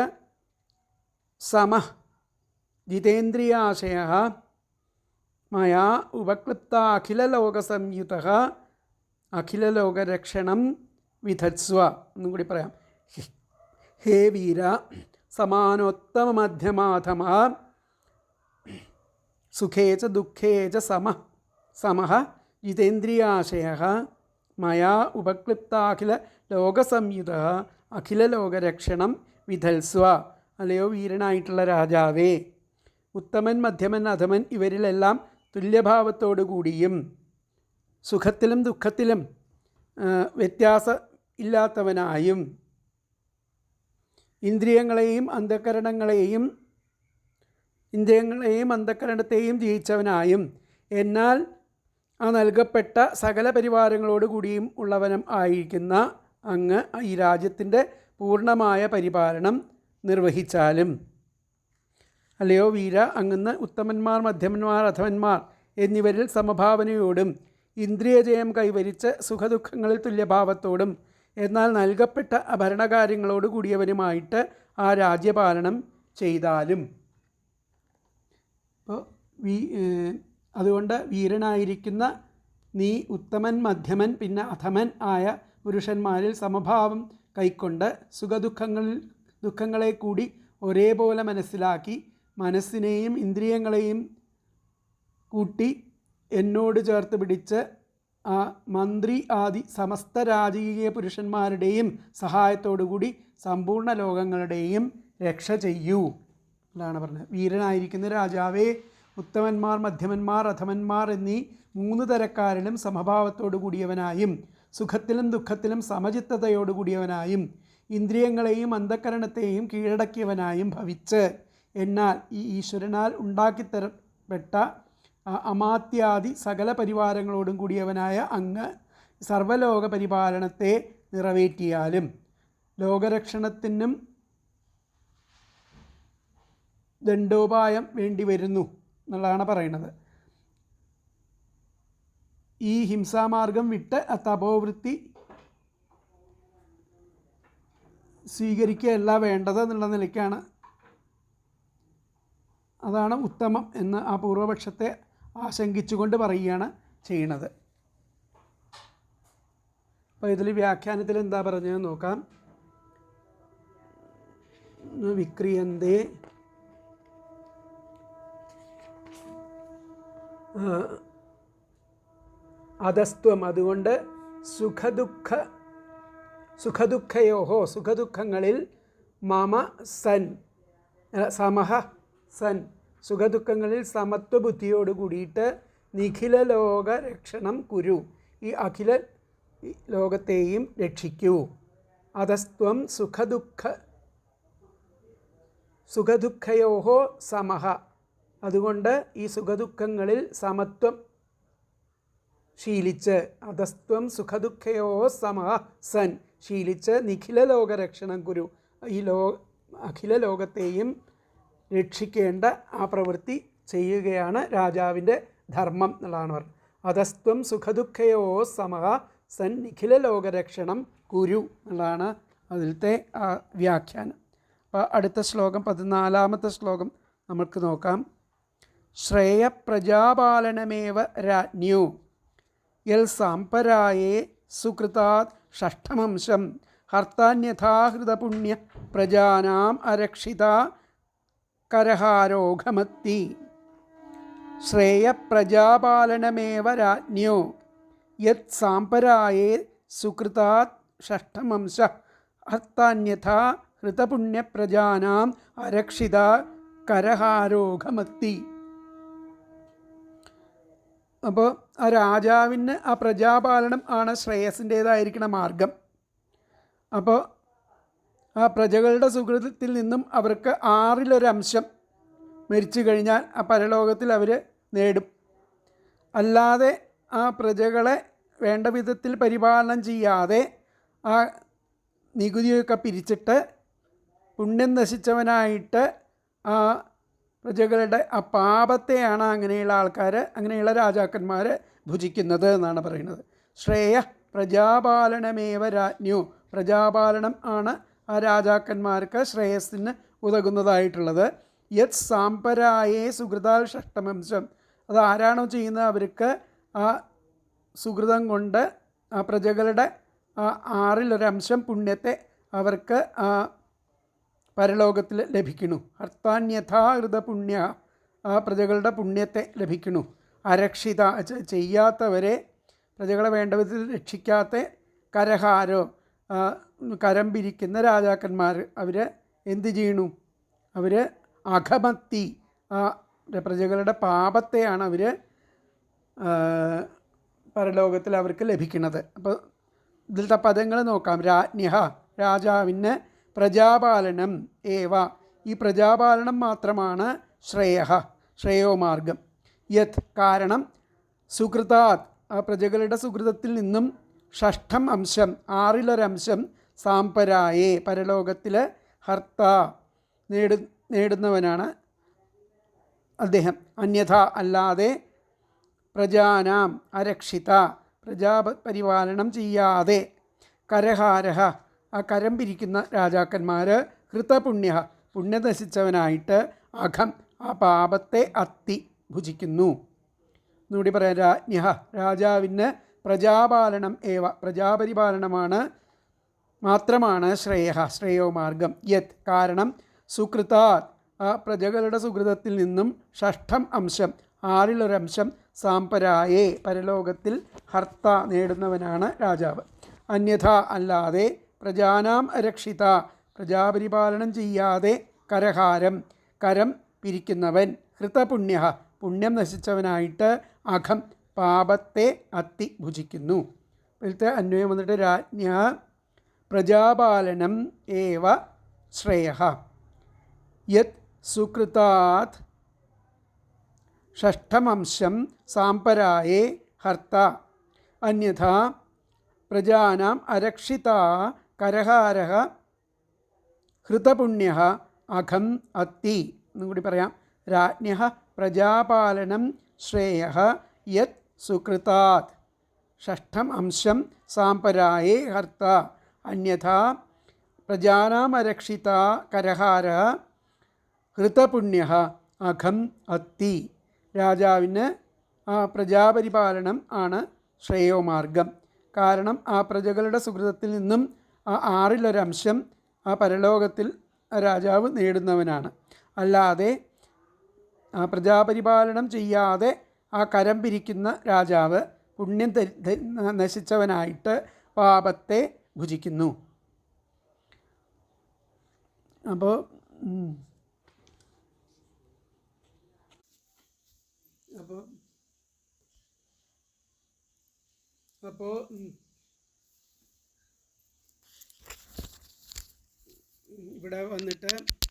സമഃ ജിതേന്ദ്രിയാശയ മയാ ഉപക്ലിപ്ത അഖില ലോക സംയുത അഖില ലോകരക്ഷണം വിധത്സ്വ. ഒന്നും കൂടി പറയാം. ഹേ വീര സമാനോത്തമ മധ്യമാധമ സുഖേച ദുഃഖേച സമഃ ജിതേന്ദ്രിയാശയ മയാ ഉപക്ലിപ്താഖില ലോകസംയുത അഖില ലോകരക്ഷണം വിധൽസ്വ. അല്ലയോ വീരനായിട്ടുള്ള രാജാവേ, ഉത്തമൻ മധ്യമൻ അധമൻ ഇവരിലെല്ലാം തുല്യഭാവത്തോടു കൂടിയും സുഖത്തിലും ദുഃഖത്തിലും വ്യത്യാസം ഇല്ലാത്തവനായും ഇന്ദ്രിയങ്ങളെയും അന്ധകരണത്തെയും ജയിച്ചവനായും എന്നാൽ ആ നൽകപ്പെട്ട സകല പരിവാരങ്ങളോട് കൂടിയും ഉള്ളവനും ആയിരിക്കുന്ന അങ്ങ് ഈ രാജ്യത്തിൻ്റെ പൂർണ്ണമായ പരിപാലനം നിർവഹിച്ചാലും. അല്ലയോ വീര, അങ്ങ് ഉത്തമന്മാർ മധ്യമന്മാർ അധമന്മാർ എന്നിവരിൽ സമഭാവനയോടും ഇന്ദ്രിയജയം കൈവരിച്ച് സുഖദുഃഖങ്ങളിൽ തുല്യഭാവത്തോടും എന്നാൽ നൽകപ്പെട്ട ഭരണകാര്യങ്ങളോട് കൂടിയവനുമായിട്ട് ആ രാജ്യപാലനം ചെയ്താലും. അപ്പോൾ അതുകൊണ്ട് വീരനായിരിക്കുന്ന നീ ഉത്തമൻ മധ്യമൻ പിന്നെ അധമൻ ആയ പുരുഷന്മാരിൽ സമഭാവം കൈക്കൊണ്ട് ദുഃഖങ്ങളെ കൂടി ഒരേപോലെ മനസ്സിലാക്കി മനസ്സിനെയും ഇന്ദ്രിയങ്ങളെയും കൂട്ടി എന്നോട് ചേർത്ത് പിടിച്ച് ആ മന്ത്രി ആദി സമസ്ത രാജകീയ പുരുഷന്മാരുടെയും സഹായത്തോടുകൂടി സമ്പൂർണ്ണ ലോകങ്ങളുടെയും രക്ഷ ചെയ്യൂ എന്നാണ് പറഞ്ഞത്. വീരനായിരിക്കുന്ന രാജാവേ, ഉത്തമന്മാർ, മധ്യമന്മാർ, അധമന്മാർ എന്നീ 3 തരക്കാരിലും സമഭാവത്തോടു കൂടിയവനായും സുഖത്തിലും ദുഃഖത്തിലും സമചിത്തതയോടുകൂടിയവനായും ഇന്ദ്രിയങ്ങളെയും അന്ധകരണത്തെയും കീഴടക്കിയവനായും ഭവിച്ച് എന്നാൽ ഈ ഈശ്വരനാൽ ഉണ്ടാക്കിത്തരപ്പെട്ട അമാത്യാദി സകല പരിവാരങ്ങളോടും കൂടിയവനായ അങ്ങ് സർവ്വലോക പരിപാലനത്തെ നിറവേറ്റിയാലും ലോകരക്ഷണത്തിനും ദണ്ഡോപായം വേണ്ടി വരുന്നു എന്നുള്ളതാണ് പറയുന്നത്. ഈ ഹിംസാമാർഗം വിട്ട് തപോവൃത്തി സ്വീകരിക്കുകയല്ല വേണ്ടത് എന്നുള്ള നിലയ്ക്കാണ്, അതാണ് ഉത്തമം എന്ന് ആ പൂർവപക്ഷത്തെ ആശങ്കിച്ചുകൊണ്ട് പറയുകയാണ് ചെയ്യണത്. അപ്പോൾ ഇതിൽ വ്യാഖ്യാനത്തിൽ എന്താ പറഞ്ഞതെന്ന് നോക്കാം. വിക്രിയന്തേ അധസ്ത്വം, അതുകൊണ്ട് സുഖദുഃഖയോഹോ, സുഖദുഃഖങ്ങളിൽ മമ സൻ സമഹ സൻ, സുഖദുഃഖങ്ങളിൽ സമത്വബുദ്ധിയോട് കൂടിയിട്ട് നിഖില ലോക രക്ഷണം കുരു, ഈ അഖില ലോകത്തെയും രക്ഷിക്കൂ. അധസ്ത്വം സുഖദുഃഖയോഹോ സമഹ, അതുകൊണ്ട് ഈ സുഖദുഃഖങ്ങളിൽ സമത്വം ശീലിച്ച്, അധസ്ത്വം സുഖദുഃഖയോ സമഹ സൻ, ശീലിച്ച് നിഖില ലോകരക്ഷണം കുരു, ഈ അഖില ലോകത്തെയും രക്ഷിക്കേണ്ട ആ പ്രവൃത്തി ചെയ്യുകയാണ് രാജാവിൻ്റെ ധർമ്മം എന്നുള്ളതാണ് പറഞ്ഞത്. അധസ്ത്വം സുഖദുഃഖയോ സമഹ സൻ നിഖില ലോകരക്ഷണം കുരു എന്നുള്ളതാണ് അതിലത്തെ വ്യാഖ്യാനം. അപ്പോൾ അടുത്ത ശ്ലോകം 14-ാമത്തെ ശ്ലോകം നമുക്ക് നോക്കാം. ശ്രേയ പ്രജാപാലനമേവ രാജ്ഞോ യൽ സാംപരായേ സുകൃതാത് ഷഷ്ഠമംശം ഹർത്താന്യഥാഹൃതപുണ്യ പ്രജാനാം അരക്ഷിത കരഹാരോഘമത്തി. ശ്രേയ പ്രജാപാലനമേവ രാജ്ഞോ യത് സാംപരായേ സുകൃതാത് ഷഷ്ഠമംശ ഹർത്താന്യഥാ ഹൃതപുണ്യ പ്രജാനാം അരക്ഷിത കരഹാരോഘമത്തി. അപ്പോൾ ആ രാജാവിന് ആ പ്രജാപാലനം ആണ് ശ്രേയസിൻ്റേതായിരിക്കുന്ന മാർഗം. അപ്പോൾ ആ പ്രജകളുടെ സുഹൃത്തിൽ നിന്നും അവർക്ക് 1/6 അംശം മരിച്ചു കഴിഞ്ഞാൽ ആ പരലോകത്തിൽ അവർ നേടും. അല്ലാതെ ആ പ്രജകളെ വേണ്ട വിധത്തിൽ പരിപാലനം ചെയ്യാതെ ആ നികുതിയൊക്കെ പിരിച്ചിട്ട് പുണ്യം നശിച്ചവനായിട്ട് ആ പ്രജകളുടെ ആ പാപത്തെയാണ് അങ്ങനെയുള്ള ആൾക്കാർ, അങ്ങനെയുള്ള രാജാക്കന്മാർ ഭുജിക്കുന്നത് എന്നാണ് പറയുന്നത്. ശ്രേയ പ്രജാപാലനമേവ രാജ്ഞോ, പ്രജാപാലനം ആണ് ആ രാജാക്കന്മാർക്ക് ശ്രേയസ്സിന് ഉതകുന്നതായിട്ടുള്ളത്. യത് സാംപരായേ സുഹൃതാൽ ഷഷ്ടമംശം, അത് ആരാണോ ചെയ്യുന്നത് അവർക്ക് ആ സുഹൃതം കൊണ്ട് ആ പ്രജകളുടെ ആ 1/6 അംശം പുണ്യത്തെ അവർക്ക് ആ പരലോകത്തിൽ ലഭിക്കണു. അർത്ഥാന്യഥാഹൃത പുണ്യ, ആ പ്രജകളുടെ പുണ്യത്തെ ലഭിക്കണു. അരക്ഷിത, ചെയ്യാത്തവരെ, പ്രജകളെ വേണ്ട വിധത്തിൽ രക്ഷിക്കാത്ത കരഹാരോ, കരം പിരിക്കുന്ന രാജാക്കന്മാർ, അവർ എന്ത് ചെയ്യണു? അവർ അഘമത്തി, ആ പ്രജകളുടെ പാപത്തെയാണ് അവർ പരലോകത്തിൽ അവർക്ക് ലഭിക്കുന്നത്. അപ്പോൾ ഇതിലത്തെ പദങ്ങൾ നോക്കാം. രാജ്ഞഃ, രാജാവിന്, പ്രജാപാലനം ഏവ, ഈ പ്രജാപാലനം മാത്രമാണ് ശ്രേയഃ, ശ്രേയോമാർഗം. യത്, കാരണം, സുകൃതാത്, ആ പ്രജകളുടെ സുകൃതത്തിൽ നിന്നും ഷഷ്ഠം അംശം, 1/6 അംശം, സാംപരായേ, പരലോകത്തിൽ ഹർത്ത, നേടുന്നവനാണ് അദ്ദേഹം. അന്യഥ, അല്ലാതെ, പ്രജാനാം അരക്ഷിത, പ്രജാപരിപാലനം ചെയ്യാതെ, കരഹാരഹ, ആ കരം പിരിക്കുന്ന രാജാക്കന്മാർ, ഹൃതപുണ്യ, പുണ്യം നശിച്ചവനായിട്ട്, അഘം, ആ പാപത്തെ അത്തി ഭുജിക്കുന്നു. എന്നുകൂടി പറയാം. രാജ്ഞഃ, രാജാവിന്, പ്രജാപാലനം ഏവ, പ്രജാപരിപാലനമാണ് മാത്രമാണ് ശ്രേയോ മാർഗം. യത് കാരണം സുകൃതാത് ആ പ്രജകളുടെ സുകൃതത്തിൽ നിന്നും ഷഷ്ഠം അംശം ആറിലൊരംശം സാമ്പരായേ പരലോകത്തിൽ ഹർത്ത നേടുന്നവനാണ് രാജാവ്. അന്യഥ അല്ലാതെ പ്രജാനാം അരക്ഷിത പ്രജാപരിപാലനം ചെയ്യാതെ കരഹാരം കരം പിരിക്കുന്നവൻ ഹൃതപുണ്യ പുണ്യം നശിച്ചവനായിട്ട് അഘം പാപത്തെ അത്തി ഭുജിക്കുന്നു. ഇപ്പോഴത്തെ അന്വയം വന്നിട്ട് രാജ്ഞ പ്രജാപാലനം ഏവ ശ്രേയഃ യത് സുകൃതാത് ഷഷ്ഠമംശം സാമ്പരായേ ഹർത്ത അന്യഥാ പ്രജാനാം അരക്ഷിതാ കരഹാരഃ ഹൃതപുണ്യഃ അഘം അത്തി. എന്നും കൂടി പറയാം. രാജ്ഞഃ പ്രജാപാലനം ശ്രേയഃ യത് സുകൃതാത് ഷഷ്ഠം അംശം സാമ്പരായേ ഹർത്ത അന്യഥാ പ്രജാനാമരക്ഷിത കരഹാരഃ ഹൃതപുണ്യഃ അഘം അത്തി. രാജാവിന് ആ പ്രജാപരിപാലനം ആണ് ശ്രേയോമാർഗം. കാരണം ആ പ്രജകളുടെ സുകൃതത്തിൽ നിന്നും ആ ആറിലൊരംശം ആ പരലോകത്തിൽ രാജാവ് നേടുന്നവനാണ്. അല്ലാതെ ആ പ്രജാപരിപാലനം ചെയ്യാതെ ആ കരം പിരിക്കുന്ന രാജാവ് പുണ്യം നശിച്ചവനായിട്ട് പാപത്തെ ഭുജിക്കുന്നു. അപ്പോൾ ഇവിടെ വന്നിട്ട്